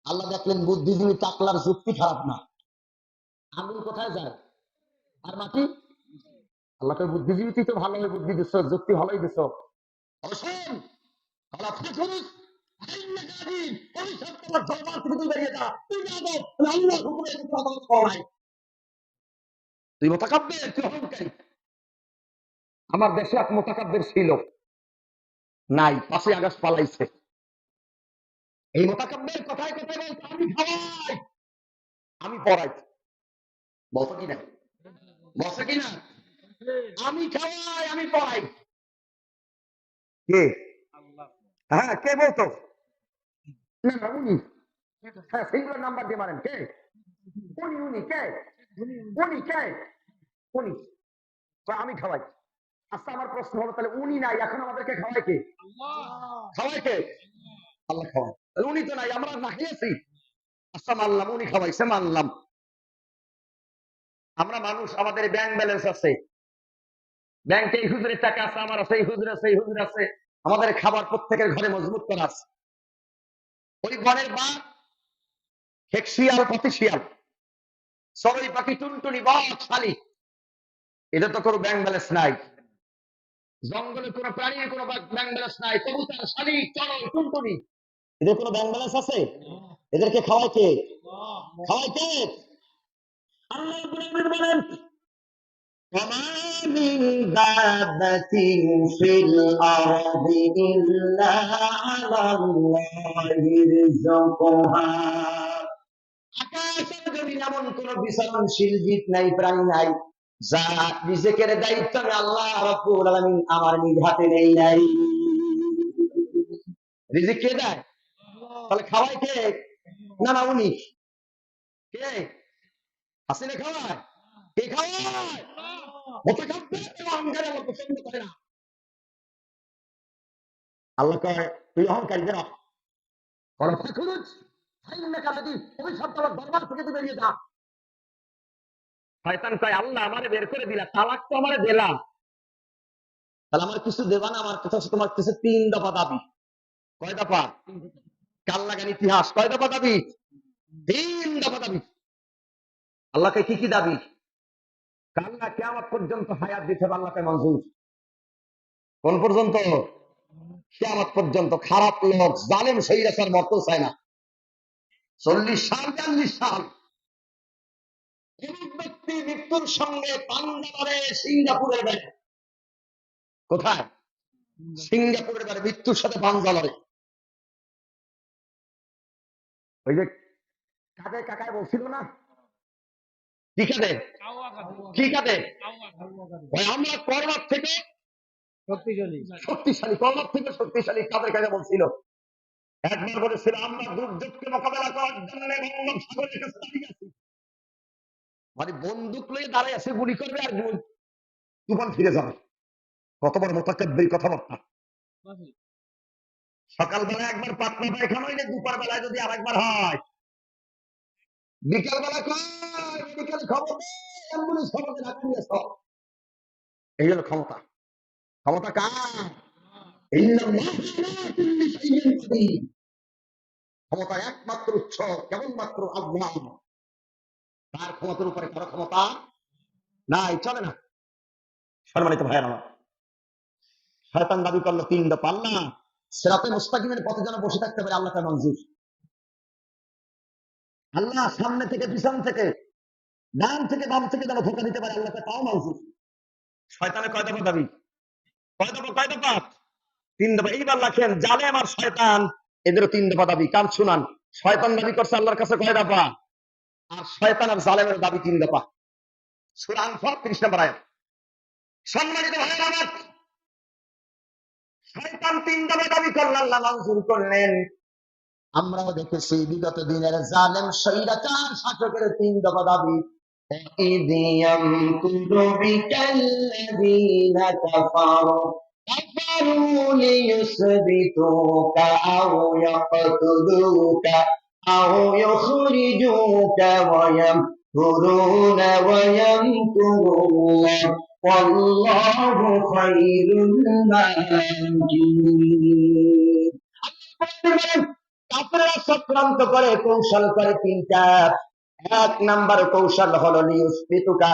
আল্লাহ দেখলেন বুদ্ধিজীবী টাকলার যুক্তি খারাপ না, আগুন কোথায় যায় আর মাটি। আল্লাহকে বুদ্ধিজীবী তুই তো ভালোই বুদ্ধি দিচ্ছ, যুক্তি ভালোই দিচ্ছ। অবশ্যই আল্লাহ ফাখরুজ আইন্নাকা আযীম, অভিশাপ তোমার দরবার থেকে তুই বেরিয়ে যা, তুই না দাও, আল্লাহর হুকুমে তুই আদালত করো নাই, তুই মুতাকাব্বির, তুই অহংকারী। আমার দেশে এক মুতাকাব্বির ছিল, নাই, 5ই আগস্ট পালাইছে। এই মুতাকাব্বির কথায় কথায় বলতো আমি খাওয়াই, আমি পড়াই, বলতো কিনা? বলছে কিনা? আমি খাওয়াই, আমি পড়াই। কে? হ্যাঁ, কে বলতো? না না, উনি। হ্যাঁ, সিঙ্গুলার নাম্বার দিয়ে মারেন, কে? উনি। উনি কে? উনি কে? উনি। তো আমি খাওয়াই। আচ্ছা, আমার প্রশ্ন হলো তাহলে উনি নাই, এখন আমাদেরকে খাওয়ায় কে? খাওয়ায় কে? আল্লাহ খাওয়ায়। তাহলে উনি তো নাই, আমরা না খেয়েছি। আচ্ছা মানলাম, উনি খাওয়াইছে, মানলাম। আমরা মানুষ, আমাদের ব্যাংক ব্যালেন্স আছে, ব্যাংকে এই হুজুরের টাকা আছে, আমার আছে, এই হুজুর আছে, এই হুজুর আছে, আমাদের খাবার প্রত্যেকের ঘরে মজবুত করা আছে। ওই ঘরের বা হেক শিয়াল, পাতি শিয়াল, চড়ুই পাখি, টুনটুনি, বক, শালিক, এটা তো কোনো ব্যাংক ব্যালেন্স নাই। জঙ্গলে কোনো প্রাণীর কোনো ব্যাংক ব্যালেন্স নাই। কবুতর, শালিক, চড়ুই, টুনটুনি, এদের কোনো ব্যাংক ব্যালেন্স আছে? এদেরকে খাওয়ায় কে? খাওয়ায় কে? আল্লাহ রাব্বুল আলামিন বলেন, وما من دابة في الأرض إلا على الله رزقها। আকাশের জমিনে এমন কোন বিচরণশীল জীব নাই, প্রাণী নাই, যা রিজেকের দায়িত্ব আমি আল্লাহ রাব্বুল আলামিন আমার নিজ হাতে নেই নাই। রিজিক কে দেয়? তাহলে খাওয়ায় কে? না না, উনি কে? হাসিনে খাওয়ায়? কে খাওয়ায়? মুতাকাব্বির অহংকারী, আল্লাহ পছন্দ করে না। আল্লাহ কয় তুই অহংকারী কেন? বলো ফাখরুজ আইন্নাকা আযীম, অভিশাপ তোমার দরবার থেকে তুই বেরিয়ে যা। শয়তান কয় আল্লাহ আমারে বের করে দিলা, তালাক তো আমারে দিলা, তাহলে আমার কিছু দেবা না? আমার কাছে তোমার কাছে 3 দফা দাবি। কয় দফা? কাল লাগান ইতিহাস, কয় দফা দাবি? 3 দফা দাবি। আল্লাহকে কি কি দাবি? আল্লাহ কিয়ামত পর্যন্ত হায়াত দিতে আল্লাহকে মঞ্জুর। কোন পর্যন্ত? কিয়ামত পর্যন্ত। খারাপ লোক, জালেম, স্বৈরাচার মরতেও চায় না। 40 সাল, 40 সাল এমন ব্যক্তি মৃত্যুর সঙ্গে পাঞ্জা লড়ে সিঙ্গাপুরের বাড়ি। কোথায়? সিঙ্গাপুরের বাড়ি, মৃত্যুর সাথে পাঞ্জা লড়ে। ওই যে কাকে কাকায় বলছিল না, কি কাঁদে? কি কাঁদে? আমরা করবার থেকে শক্তিশালী, করবার থেকে শক্তিশালী কাদের কাছে বলছিল? একবার বলেছিল আমরা দুর্যোগকে মোকাবেলা করার জন্য বঙ্গোপসাগরের কাছে দাঁড়িয়ে আছি। মানে বন্দুক লয়ে দাঁড়ায় আছে, গুলি করবে আর তুফান ফিরে যাবে। কত বড় মুতাকাব্বির কথাবার্তা। সকালবেলা একবার পাতলা পায়খানা হইলে দুপুর বেলায় যদি আরেকবার হয়, বিকাল বেলা কয় মেডিকেল খবর দে, অ্যাম্বুলেন্স খবর দে, ডাক্তার নিয়ে এসো। এই হলো ক্ষমতা। ক্ষমতা কার? ইন্নাল্লাহা আলা কুল্লি শাইইন কাদির। ক্ষমতা একমাত্র উৎস কেবলমাত্র আল্লাহ, তার ক্ষমতার উপরে কারো ক্ষমতা নাই, চলে না। সম্মানিত ভাইয়েরা আমার, শয়তান দাবি করলো 3 দফা, আল্লাহ সিরাতে মুস্তাকিমের পথে যেন বসে থাকতে পারে, আল্লাহ তার মঞ্জুর। আল্লাহ সামনে থেকে পিছন থেকে ডান থেকে বাম থেকে যেন ধোকা দিতে পারে, আল্লাহ তাও মঞ্জুর। শয়তানের কয় দফা দাবি? কয় দফা? কয় দফা? 3 দফা। এইবার লেখেন, জালেম আর শয়তান এদেরও 3 দফা দাবি। কান শুনান, শয়তান দাবি করছে আল্লাহর কাছে কয় দফা, আর শয়তান আর জালেমের দাবি 3 দফা। সূরা আনফাল 30 নম্বর আয়াত। সম্মানিত ভাইরা আমার, শয়তান 3 দফা দাবি করল, আল্লাহ মঞ্জুর করলেন। আমরাও দেখেছি বিগত দিনের জালেম স্বৈরাচার শাসকের 3 দফা দাবি। إذ يمكر بك الذين كفروا ليثبتوك أو يقتلوك أو يخرجوك ويمكرون ويمكر الله والله خير الماكرين। কাফেররা চক্রান্ত করে, কৌশল করে 3টা। 1 নাম্বার কৌশল হলো লিউসবিতুকা,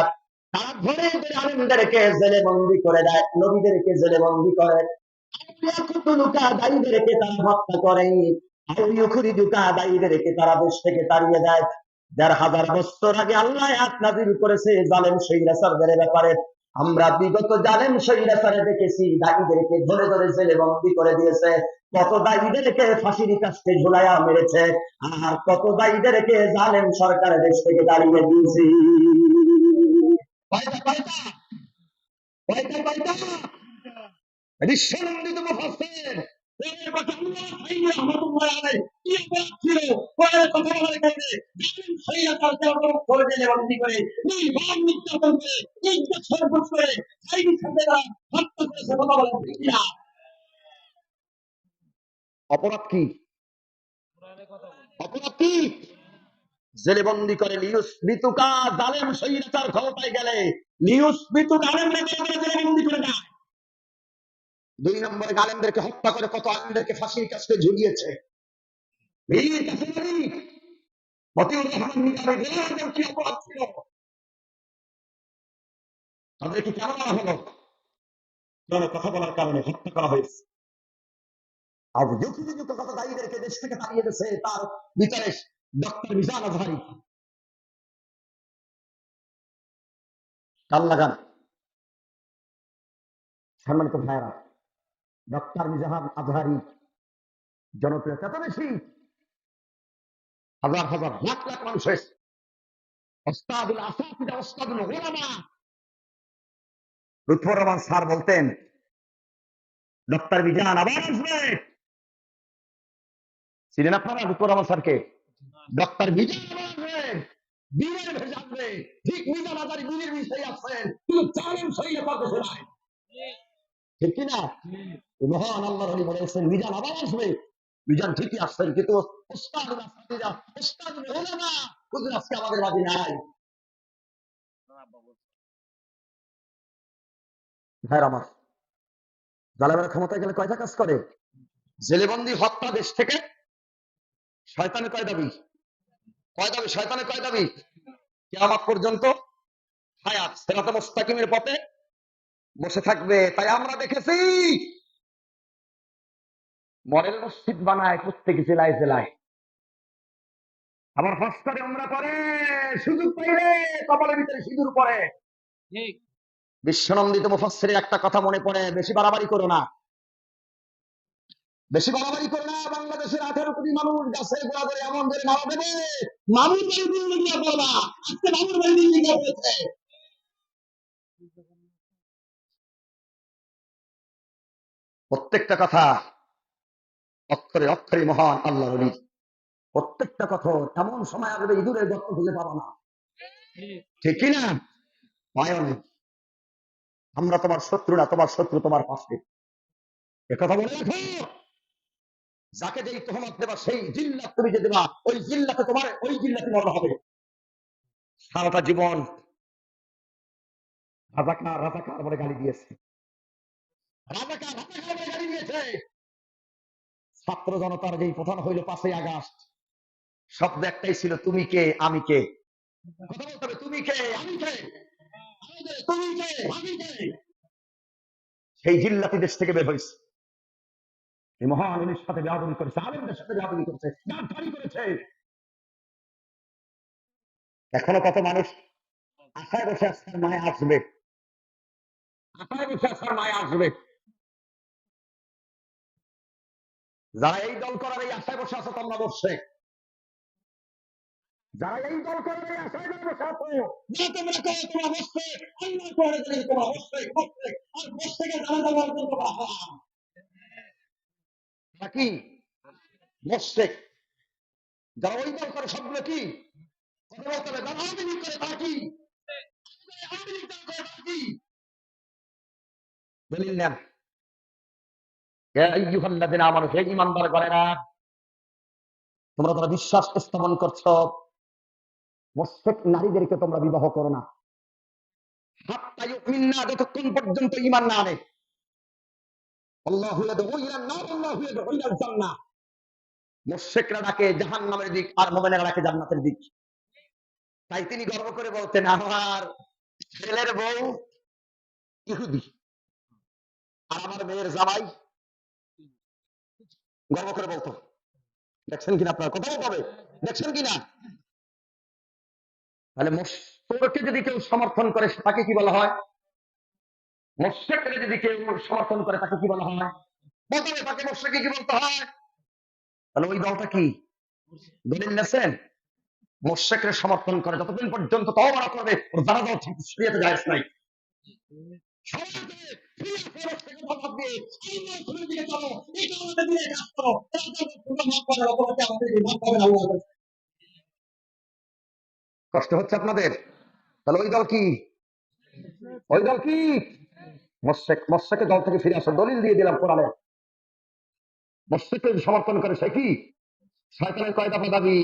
তারা ধরে ধরে আলেমদেরকে জেলে বন্দী করে দেয়, নবীদেরকে জেলে বন্দী করে। ইয়াকুতুলুকা, দায়ীদেরকে তারা হত্যা করে। আও ইউখরিজুকা, দায়ীদেরকে তারা দেশ থেকে তাড়িয়ে দেয়। ১,৫০০ বছর আগে আল্লাহ আয়াত নাযিল করেছে জালেম স্বৈরাচারদের ব্যাপারে। আমরা বিগত জালেম স্বৈরাচারে দেখেছি দায়ীদেরকে ধরে ধরে জেলে বন্দী করে দিয়েছে। কত দায়ীদেরকে ফাঁসির কাস্টে ঝুলাইয়া মেরেছে, আর কত দায়ীদেরকে জালেম সরকারের দেশ থেকে তাড়িয়ে দিয়েছে। কয়টা কয়টা কয়টা কয়টা? বিশ্বনন্দিত মুফাসসির এর কথা আল্লাহ সাইয়্যিদ রাহমাতুল্লাহ আলাইহি কি অপরাধ ছিল কোরআনের কথা বলার কারণে জালেম শয়তানকে অপরাধ করে জেলে বন্দী করে নির্মম নির্যাতন করে ইজ্জত সর্বস্ব করে সাইয়্যিদ সাহেবরা হত্যা করেছে। কথা বলেন ঠিক না? অপরাধ কি? অপরাধ কি? জেলে বন্দী করে। লিউসবিতুকা, জালেম শয়তান ক্ষমতায় গেলে লিউসবিতু আলেমরা জেলে বন্দী করে দেয়। 2 নম্বরে আলেমদেরকে হত্যা করে, কত আলেমদেরকে ফাঁসির কাস্টে ঝুলিয়েছে। মীর কাসেম আলী, মতিউর রহমান নিজামী, এদের কি অপরাধ ছিল? তাদেরকে কেন মারা হলো? কোরআনের কথা বলার কারণে হত্যা করা হয়েছে। আর যুক্তি কত দায়ীদেরকে দেশ থেকে তাড়িয়ে দিয়েছে, তার ভিতরে ডক্টর মিজান আজহারি। কান লাগান সম্মানিত ভাইরা, ডক্টর মিজান আজহারি জনপ্রিয়তা এত বেশি, হাজার হাজার লাখ লাখ মানুষ হয়েছে। ওস্তাদুল আসাতিজা, ওস্তাদুল উলামা। লুৎফর রহমান স্যার বলতেন, ডক্টর মিজান আবার আসবে। ছিলেন আপনারা লুৎফর রহমান স্যারকে? ডক্টর মিজান আবার আসবে, বীরের ভেসে আসবে। ঠিক মিজান আজহারি বীরের বিষয়ে আসছেন, কিন্তু জালেম শৈয়তার দেশে নাই। ঠিক কিনা? মহান আল্লাহর ওলি বলেছেন মিজান আবার আসবে। মিজান ঠিকই আসছেন, কিন্তু ওস্তাদুল আসাতিজা, ওস্তাদুল উলামা হুজুর আজকে আমাদের মাঝে নাই। ভাইরা আমার, জালেমের ক্ষমতায় গেলে কয়টা কাজ করে? জেলেবন্দি, হত্যা, দেশ থেকে। শয়তানের কয় দাবি? কয় দাবি? শয়তানের কয় দাবি? কিয়ামত পর্যন্ত হায়াত সিরাতে মুস্তাকিমের পথে বসে থাকবে। তাই আমরা দেখেছি মডেল মসজিদ বানায় প্রত্যেক জেলায় জেলায়, আবার হজ করে উমরা করে, সুযোগ পাইলে কপালের ভিতরে সিঁদুর পরে। বিশ্বনন্দিত মুফাসসিরের একটা কথা মনে পড়ে, বেশি বাড়াবাড়ি করো না, বেশি বাড়াবাড়ি করো না। বাংলাদেশের 18 কোটি মানুষ গাছের গোড়া ধরে এমন ধরে নাড়া দেবে, মামুর বাড়ি বিল্ডিং নিয়ে পড়বা। আজকে মামুর বাড়ি বিল্ডিং নিয়ে পড়েছে। প্রত্যেকটা কথা অক্ষরে অক্ষরে মহান আল্লাহ নবী। প্রত্যেকটা কথা এমন সময় আসবে ইঁদুরের গর্ত খুঁজে পাবো না। ঠিক কিনা? আমরা তোমার শত্রু না, তোমার শত্রু তোমার পাশে। একথা বলে রাখো। যাকে যেই তহমত দেবা সেই জিল্লাত তুমি যে দেবা, ওই জিল্লাতে তোমার ওই জিল্লাতে মরণ হবে। সারাটা জীবন রাজাকার রাজাকার বলে গালি দিয়েছে, রাজাকার রাজাকার বলে গালি দিয়েছে। ছাত্র জনতার যেই প্রধান হইল 5ই আগস্ট, শব্দ একটাই ছিল, তুমি কে আমি কে। কথা বলতে হবে, তুমি কে আমি কে, তুমি কে আমি কে। সেই জিল্লাতি দেশ থেকে বের হয়েছে, এই মহান আলেমের সাথে বেয়াদবি করেছে, আলেমদের সাথে বেয়াদবি করেছে, গাদ্দারি করেছে। এখনো কত মানুষ আশায় বসে আসার মায় আসবে, আশায় বসে আসার মায় আসবে। যারা এই দল করার এই আশায় বসে আছে তোমরা বসছে, যারা এই দল করার এই আশায় বসে আছো, যে তোমরা কো তোমরা বসছে, আল্লাহ করে দিলেন তোমরা বসছে বসছে, আর বসছে কে জানা যাবে অর্জন করা হারাম নাকি বসছে। যারা ওই দল করে সবগুলো কি কথা বলতে হবে, যারা আওয়ামী লীগ করে তারা কি আওয়ামী লীগ দল করে তারা কি দলিল নেন। ইয়া আইয়ুহাল্লাযিনা আমানু, হে ঈমানদার গণেরা, তোমরা যারা বিশ্বাস স্থাপন করছো, মুশরিক নারীদেরকে তোমরা বিবাহ করো না, হাত্তা ইউমিননা, যতক্ষণ পর্যন্ত ঈমান না আনে। আল্লাহু ইয়াদউ ইলান নার, আল্লাহু ইয়াদউ ইলাল জান্নাহ। মুশরিকরা ডাকে জাহান্নামের দিক, আর মুমিনেরা ডাকে জান্নাতের দিক। তাই তিনি গর্ব করে বলতেন, আমার ছেলের বউ ইহুদি আর আমার মেয়ের জামাই, গর্ব করে বলতো। দেখছেন কিনা আপনার কথা বলতে হবে, দেখছেন কিনা? তাহলে মুশরিককে যদি কেউ সমর্থন করে তাকে কি বলা হয়? মুশরিককে যদি কেউ সমর্থন করে তাকে কি বলা হয়? বলতে হবে তাকে মুশরিক কি বলতে হয়। তাহলে ওই দলটা কি দলিল নেছেন? মুশরিককে সমর্থন করে যতদিন পর্যন্ত তওবা না করবে ওর জানাজা শরীয়তে জায়েজ নাই। কষ্ট হচ্ছে আপনাদের? তাহলে ওই দল কি? ওই দল কি মুশরিক। মুশরিকের দল থেকে ফিরে আসো, দলিল দিয়ে দিলাম কোরআনে। মুশরিককে সমর্থন করে সে কি? শয়তানের কয় দফা দাবি?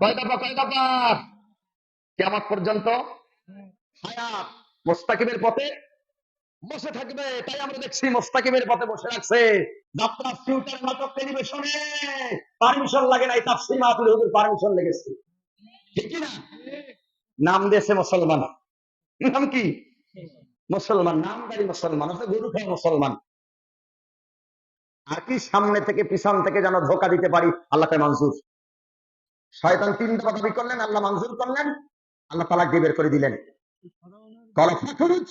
কয় দফা? কয় দফা? কিয়ামত পর্যন্ত হায়াত মুস্তাকিমের পথে বসে থাকবে। তাই আমরা দেখছি মুস্তাকিমের পথে বসে রাখছে। যাত্রা থিয়েটার নাটক টেলিভিশনে পারমিশন লাগে নাই, তাফসীর মাহফিলে হুজুর পারমিশন লেগেছে, ঠিক কি না? নাম দিয়েছে মুসলমান, নাম কি? মুসলমান, নামদারি মুসলমান, অথচ গরু খাওয়া মুসলমান। আর কি সামনে থেকে পিছন থেকে যেন ধোকা দিতে পারি, আল্লাহকে মঞ্জুর। শয়তান তিনটা কথা দাবি করলেন, আল্লাহ মঞ্জুর করলেন, আল্লাহ তালাক দিয়ে বের করে দিলেন। কলা ফাখরুজ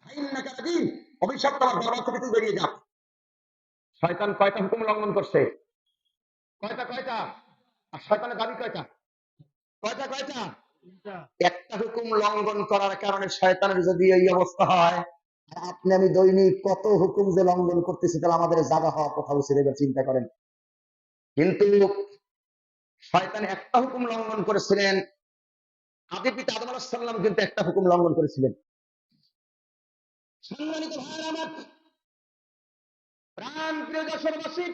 ফাইন্নাকা রাজিম, অভিশাপ তোমার দরবার থেকে তুই বেরিয়ে যা। শয়তান কয়টা হুকুম লঙ্ঘন করছে? কয়টা? কয়টা? আর শয়তানের দাবি কয়টা? কয়টা? কয়টা? একটা হুকুম লঙ্ঘন করার কারণে শয়তানের যদি এই অবস্থা হয়, আপনি আমি দৈনিক কত হুকুম যে লঙ্ঘন করতেছি, তাহলে আমাদের জায়গা হওয়া কোথাও ছিল, এবার চিন্তা করেন। কিন্তু শয়তান একটা হুকুম লঙ্ঘন করেছিলেন, আদি পিতা আদম আলাইহিস সালাম কিন্তু একটা হুকুম লঙ্ঘন করেছিলেন। সম্মানিত ভাইরা আমার, প্রাণ প্রিয় দেশবাসী,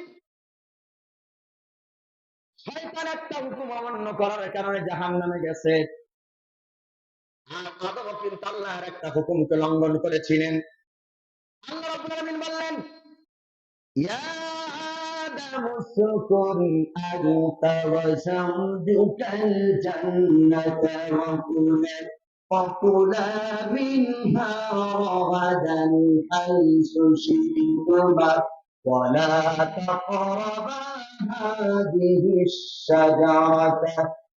শয়তান একটা হুকুম অমান্য করার কারণে জাহান্নামে গেছে, আর আদম কিন্তু আল্লাহর একটা হুকুমকে লঙ্ঘন করেছিলেন। আল্লাহ রাব্বুল আলামিন বললেন, ইয়া আদম উসকুন আনতা ওয়া যাওজুকাল জান্নাতা ওয়া فكلا منها رغدا حيث شئتما ولا تقربا هذه الشجرة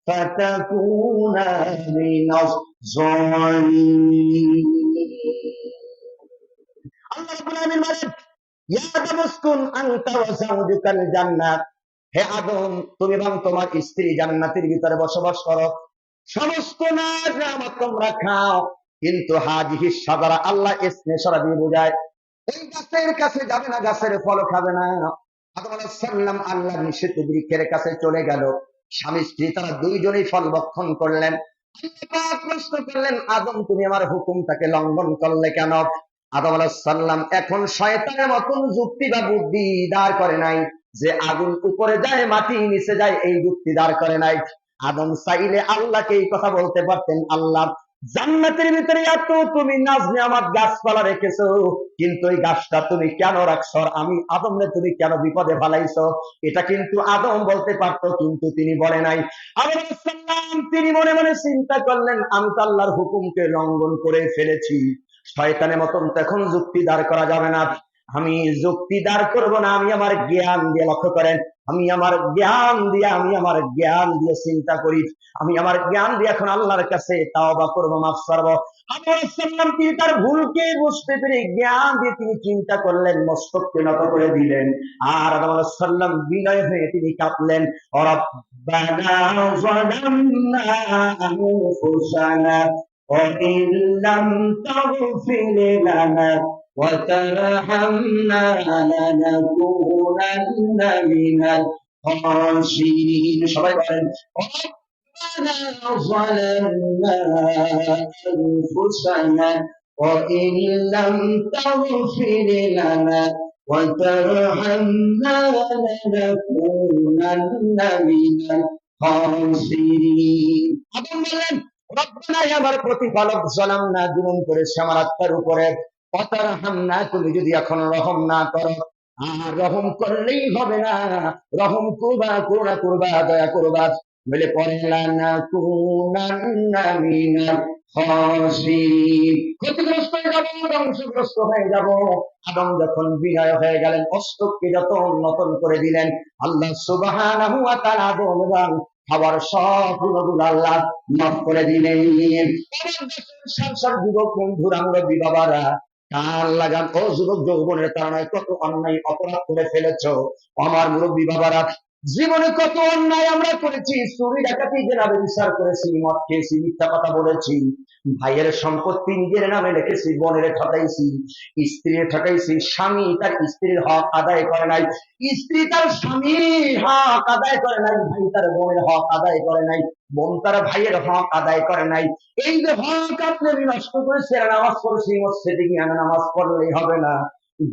فتكونا من الظالمين। আল্লাহ রাব্বুল আলামিন বলেন, ইয়া আদম উসকুন আনতা ওয়া যাওজুকাল জান্নাত, হে আদম তুমি এবং তোমার স্ত্রী জান্নাতের ভিতরে বসবাস করো, সমস্ত নাজ তোমরা খাও, কিন্তু হাজিহি সাজারা, আল্লাহ ইসমে ইশারা দিয়ে বোঝায় এই গাছের কাছে যাবে না, গাছের ফল খাবে না। আদম আলাইহিস সালাম আল্লাহ নিষিদ্ধ বৃক্ষের কাছে চলে গেল, স্বামী স্ত্রী তারা দুইজনেই ফল ভক্ষণ করলেন। আল্লাহ পাক প্রশ্ন করলেন, আদম তুমি আমার হুকুমটাকে লঙ্ঘন করলে কেন? আদম আলাইহিস সালাম এখন শয়তানের মতন যুক্তি বা বুদ্ধি দাঁড় করে নাই, যে আগুন উপরে যায় মাটি নিচে যায়, এই যুক্তি দাঁড় করে নাই। আদম চাইলে আল্লাহকে এই কথা বলতে পারতেন, আল্লাহ জান্নাতের ভিতরে এত তুমি নাজ নেয়ামত গাছপালা রেখেছো, কিন্তু এই গাছটা তুমি কেন রাখছো, আমি আদমরে তুমি কেন বিপদে ফেলাইছো? এটা কিন্তু আদম বলতে পারতো, কিন্তু তিনি বলে নাই। আদম আলাইহিস সালাম তিনি মনে মনে চিন্তা করলেন, আমি তো আল্লাহর হুকুমকে লঙ্ঘন করে ফেলেছি, শয়তানের মতন তখন যুক্তি দাঁড় করা যাবে না। আমি যুক্তি দাঁড় করবো না, আমি আমার জ্ঞান দিয়ে, লক্ষ্য করেন, আমি আমার জ্ঞান দিয়ে চিন্তা করি, আমি আমার জ্ঞান দিয়ে এখন আল্লাহর কাছে তাওবা করবো, মাফ করবো। সাল্লাম তিনি তার ভুলকে বুঝতে পেরে জ্ঞান দিয়ে তিনি চিন্তা করলেন, মস্তককে নত করে দিলেন। আর সাল্লাম বিনয় হয়ে তিনি কাঁদলেন, রব্বানা যালামনা আনফুসানা وإن لم تغفر لنا وترحمنا لنكونن من الخاسرين সবাই বলেন ربنا ظلمنا أنفسنا وإن لم تغفر لنا وترحمنا لنكونن من الخاسرين আদম বললেন, রব্বানা আমার প্রতিপালক, যালামনা জুলুম করেছে আমার আত্মার উপরে, ওয়াতারহামনা তুমি যদি এখন রহম না করো, আর রহম করলেই হবে না, রহম করবা, করুণা করবা, দয়া করবা, বলে পরে লানাকুনান্না মিনাল খাসিরিন, ক্ষতিগ্রস্ত হয়ে যাব, ধ্বংসগ্রস্ত হয়ে যাব। আদম যখন বিনয় হয়ে গেলেন, অস্তককে যত নতুন করে দিলেন, আল্লাহ সুবহানাহু ওয়া তাআলা আদম এবং খাবার সব গুণগুলো আল্লাহ মাফ করে দিলেন। সংসার যুবক বন্ধুরা, মুরব্বী বাবারা, কান লাগান, ও যুবক যৌবনের কারণে কত অন্যায় অপরাধ করে ফেলেছ। আমার মুরব্বী বাবারা, জীবনে কত অন্যায় আমরা করেছি, চুরি ডাকাতি জেনাবে বিচার করেছি, মদ খেয়েছি, মিথ্যা কথা বলেছি, ভাইয়ের সম্পত্তি নিজের নামে রেখেছি, বোনের ঠকাইছি, স্ত্রীর ঠকাইছি, স্বামী তার স্ত্রীর হক আদায় করে নাই, স্ত্রী তার স্বামীর হক আদায় করে নাই, ভাই তার বোনের হক আদায় করে নাই, বোন তার ভাইয়ের হক আদায় করে নাই। এই যে হক আপনি নষ্ট করেছেন, নামাজ পড়ছি, মসজিদে গিয়ে নামাজ পড়লেই হবে না,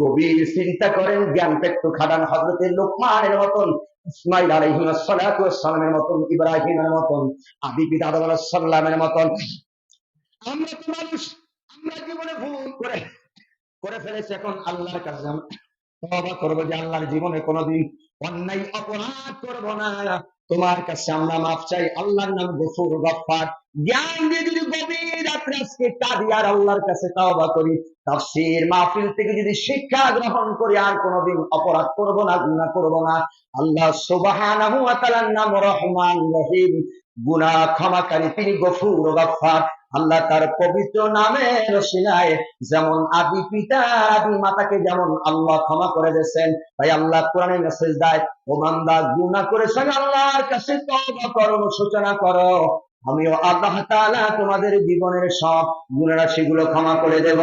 গভীর চিন্তা করেন, জ্ঞানটা একটু খাটান। হযরত লোকমানের মতন, ইসমাইল আলাইহিস সালাতু ওয়াস সালামের মতন, ইব্রাহিমের মতন, আদি পিতা আদম আলাইহিস সালামের মতন আমরা তো মানুষ, আমরা জীবনে ভুল করে ফেলেছি। এখন আল্লাহর কাছে তওবা করবো যে আল্লাহর জীবনে কোনোদিন অন্যায় অপরাধ করব না, তোমার কাছে আমরা মাফ চাই। আল্লাহর নাম গফুর গফফার। জ্ঞান দিয়ে যদি গভীর রাত্রে আজকে কাঁদি আর আল্লাহর কাছে তওবা করি, তাফসীর মাহফিল থেকে যদি শিক্ষা গ্রহণ করি, আর কোনোদিন অপরাধ করব না, গুনাহ করব না। আল্লাহ সুবহানাহু ওয়া তাআলার নাম রহমান রহিম, গুনাহ ক্ষমাকারী, তিনি গফুর গফফার। আল্লাহ তার পবিত্র নামের রসিলায় যেমন আদি পিতা আদি মাতাকে যেমন আল্লাহ ক্ষমা করে দিয়েছেন, তাই আল্লাহ কোরআনে মেসেজ দেয়, ও বান্দা গুনাহ করেছেন, আল্লাহর কাছে তওবা করো, সূচনা করো, আমিও আল্লাহ তাআলা তোমাদের জীবনের সব গুনাহ রাশিগুলো ক্ষমা করে দেব।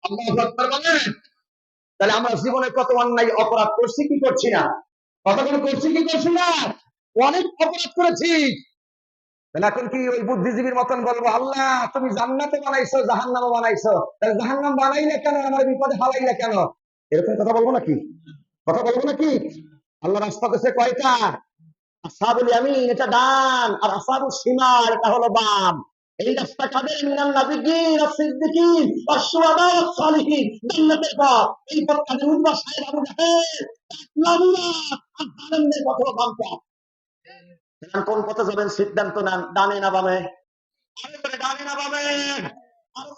আল্লাহু আকবার বলেন। তাহলে আমরা জীবনে কত অন্যায় অপরাধ করছি কি করছি না? কতগুলো করছি কি করছি না? অনেক অপরাধ করেছি। তাহলে এখন কি ওই বুদ্ধিজীবীর মতন বলবো, আল্লাহ তুমি জান্নাতে বানাইছো, জাহান্নামে বানাইছো, তাহলে জাহান্নাম বানাইলে কেন, আমার বিপদে হালাইলে কেন? এরকম কথা বলবো নাকি? কথা বলবো নাকি? আল্লাহ রাস্তা দেশে কয়টা? আসহাবুল ইয়ামিন এটা ডান, আর আসহাবুস শিমাল এটা হলো বাম। এই রাস্তা কাদের? মিনান নাবিয়্যিন ওয়াস সিদ্দিকিন ওয়াস শুহাদা ওয়াস সালিহিন, জান্নাতের পথ। এই পথ কাদের? উঠবা সাহেব আবু জাহেল, ইসলামুল্লাহ আর জালেমদের পথ হলো বাম পথ। কোন পথে যাবেন সিদ্ধান্ত নেন, ডানে না বামে? ডানে না বামে?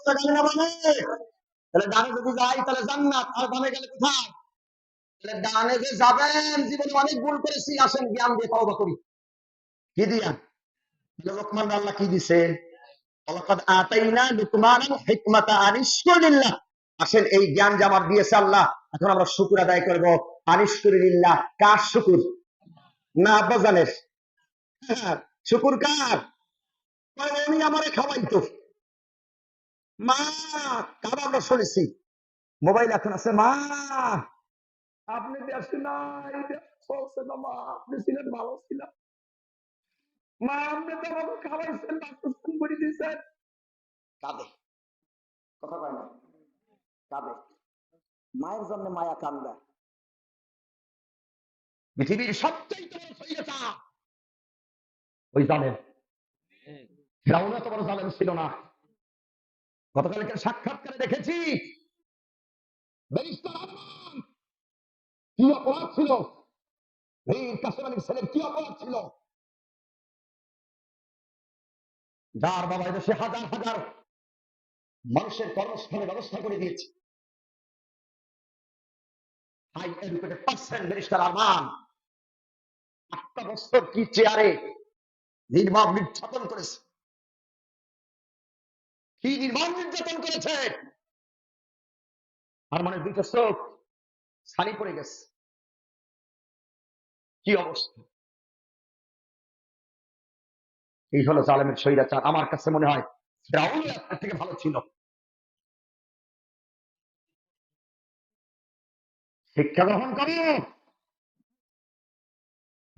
ডানে না বামে? তাহলে ডানে যদি যাই তাহলে জান্নাত, আর বামে গেলে কোথায়? তাহলে ডানে যে যাবেন, জীবনে অনেক ভুল করেছি, আসেন জ্ঞান দিয়ে তওবা করি। কি দিয়া? লোকমান আল্লাহ কি দিছে? ওয়ালাকাদ আতাইনা লুকমানাল হিকমাতা আনিশকুর লিল্লাহ। আসেন এই জ্ঞান যে আমার দিয়েছে আল্লাহ, এখন আমরা শুকর আদায় করব। আনিশকুর লিল্লাহ, কার শুকর? না আব্বা জানের। শুকুর কার? উনি আমারে খাওয়াইতো। মা, কার আমরা শুনেছি, মোবাইল এখন আছে, মা আপনি দেশে নাই, চলছে না মা, আপনি ছিলেন ভালো ছিলেন, মা আপনি তো আমাকে খাওয়াইছেন, বাসস্থান করে দিয়েছেন। কাঁদে, কথা কয় না, কাঁদে। মায়ের জন্য মায়া কান্দা। পৃথিবীর সবচেয়ে বড় শয়তান ওই জালেম। ফিরআউন এত বড় জালেম ছিল না। গতকালকে সাক্ষাৎকারে দেখেছি, ব্যারিস্টার আরমান কি অপরাধ ছিল, বীর কাসেম আলীর ছেলের কি অপরাধ ছিল, যার বাবা এদেশে হাজার হাজার মানুষের কর্মস্থলে ব্যবস্থা করে দিয়েছে। High educated person barrister Arman 8টা বছর কি চেয়ারে নির্মম নির্যাতন করেছে, কি নির্মম নির্যাতন করেছে। আরমানের 2টা চোখ ছানি পড়ে গেছে, কি অবস্থা। এই হলো জালেমের স্বৈরাচার। আমার কাছে মনে হয় ফিরআউন এর থেকে ভালো ছিল। শিক্ষা গ্রহণ করো।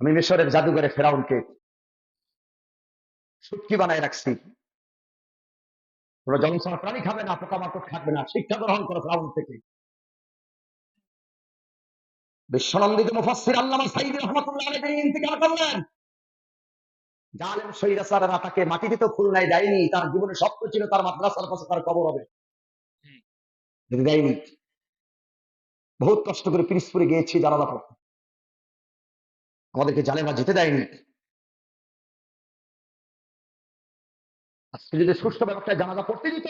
আমি মিশরের জাদুঘরে ফেরাউনকে সুটকি বানায় রাখছি, কোনো জনসনা প্রাণী খাবে না, পোকামাকড় খাবে না। শিক্ষা গ্রহণ করো ফেরাউন থেকে। বিশ্বনন্দিত মুফাসসির আল্লামা সাঈদী রাহমাতুল্লাহ আলাইহি তিনি ইন্তিকাল করলেন। জালেম স্বৈরাচাররা তাকে মাটিতে তো খুলনায় দেয়নি, তার জীবনে স্বপ্ন ছিল তার মাদ্রাসার পাশে তার কবর হবে, যদি দেয়নি। বহুত কষ্ট করে পিরিজপুরে গিয়েছি জানাজা পড়তে, আমাদেরকে জালেমা যেতে দেয়নি। আজকে যদি সুষ্ঠু ব্যাপারটা জানাজা পড়তে দিত,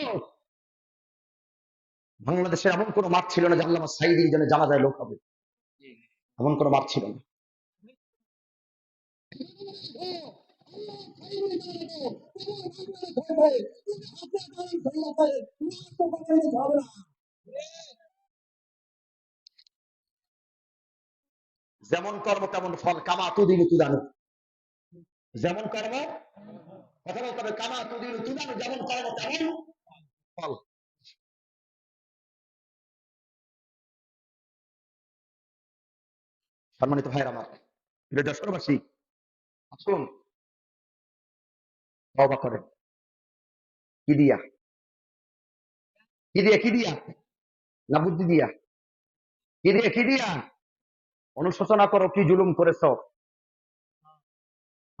বাংলাদেশে এমন কোন মাঠ ছিল না যে আল্লামা সাঈদীর জন্য জানাজায় লোক হবে, এমন কোন মাঠ ছিল না। যেমন কর্ম তেমন ফল, কামা তুদিনু তুদানু। যেমন কর্ম, কথা বলতে হবে, কামা তুদিনু তুদানু, যেমন কর্ম তেমন ফল। সম্মানিত ভাইয়ের আমার, প্রিয় দেশবাসী, আসুন তওবা করেন। কি দিয়া? কি দিয়া? কি দিয়া? না বুদ্ধি দিয়া? কি দিয়া? কি দিয়া? অনুশোচনা করো কি জুলুম করেছ।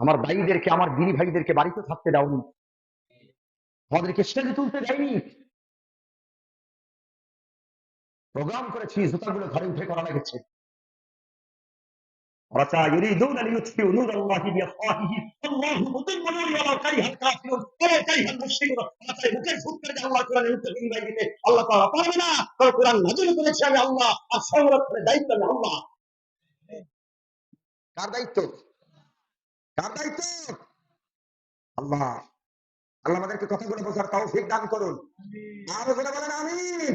আমার ভাইদেরকে, আমার দিনী ভাইদেরকে বাড়িতে থাকতে দাওনি, আমাদেরকে স্টেজে তুলতে দেয়নি। প্রোগ্রাম করেছি, জুতাগুলো ঘরে উঠে করা লেগেছে। কার দায়িত্ব? কার দায়িত্ব? আল্লাহ। আল্লাহ আমাদেরকে কথাগুলো বোঝার তৌফিক দান করুন। আরো করে বলেন আমিন।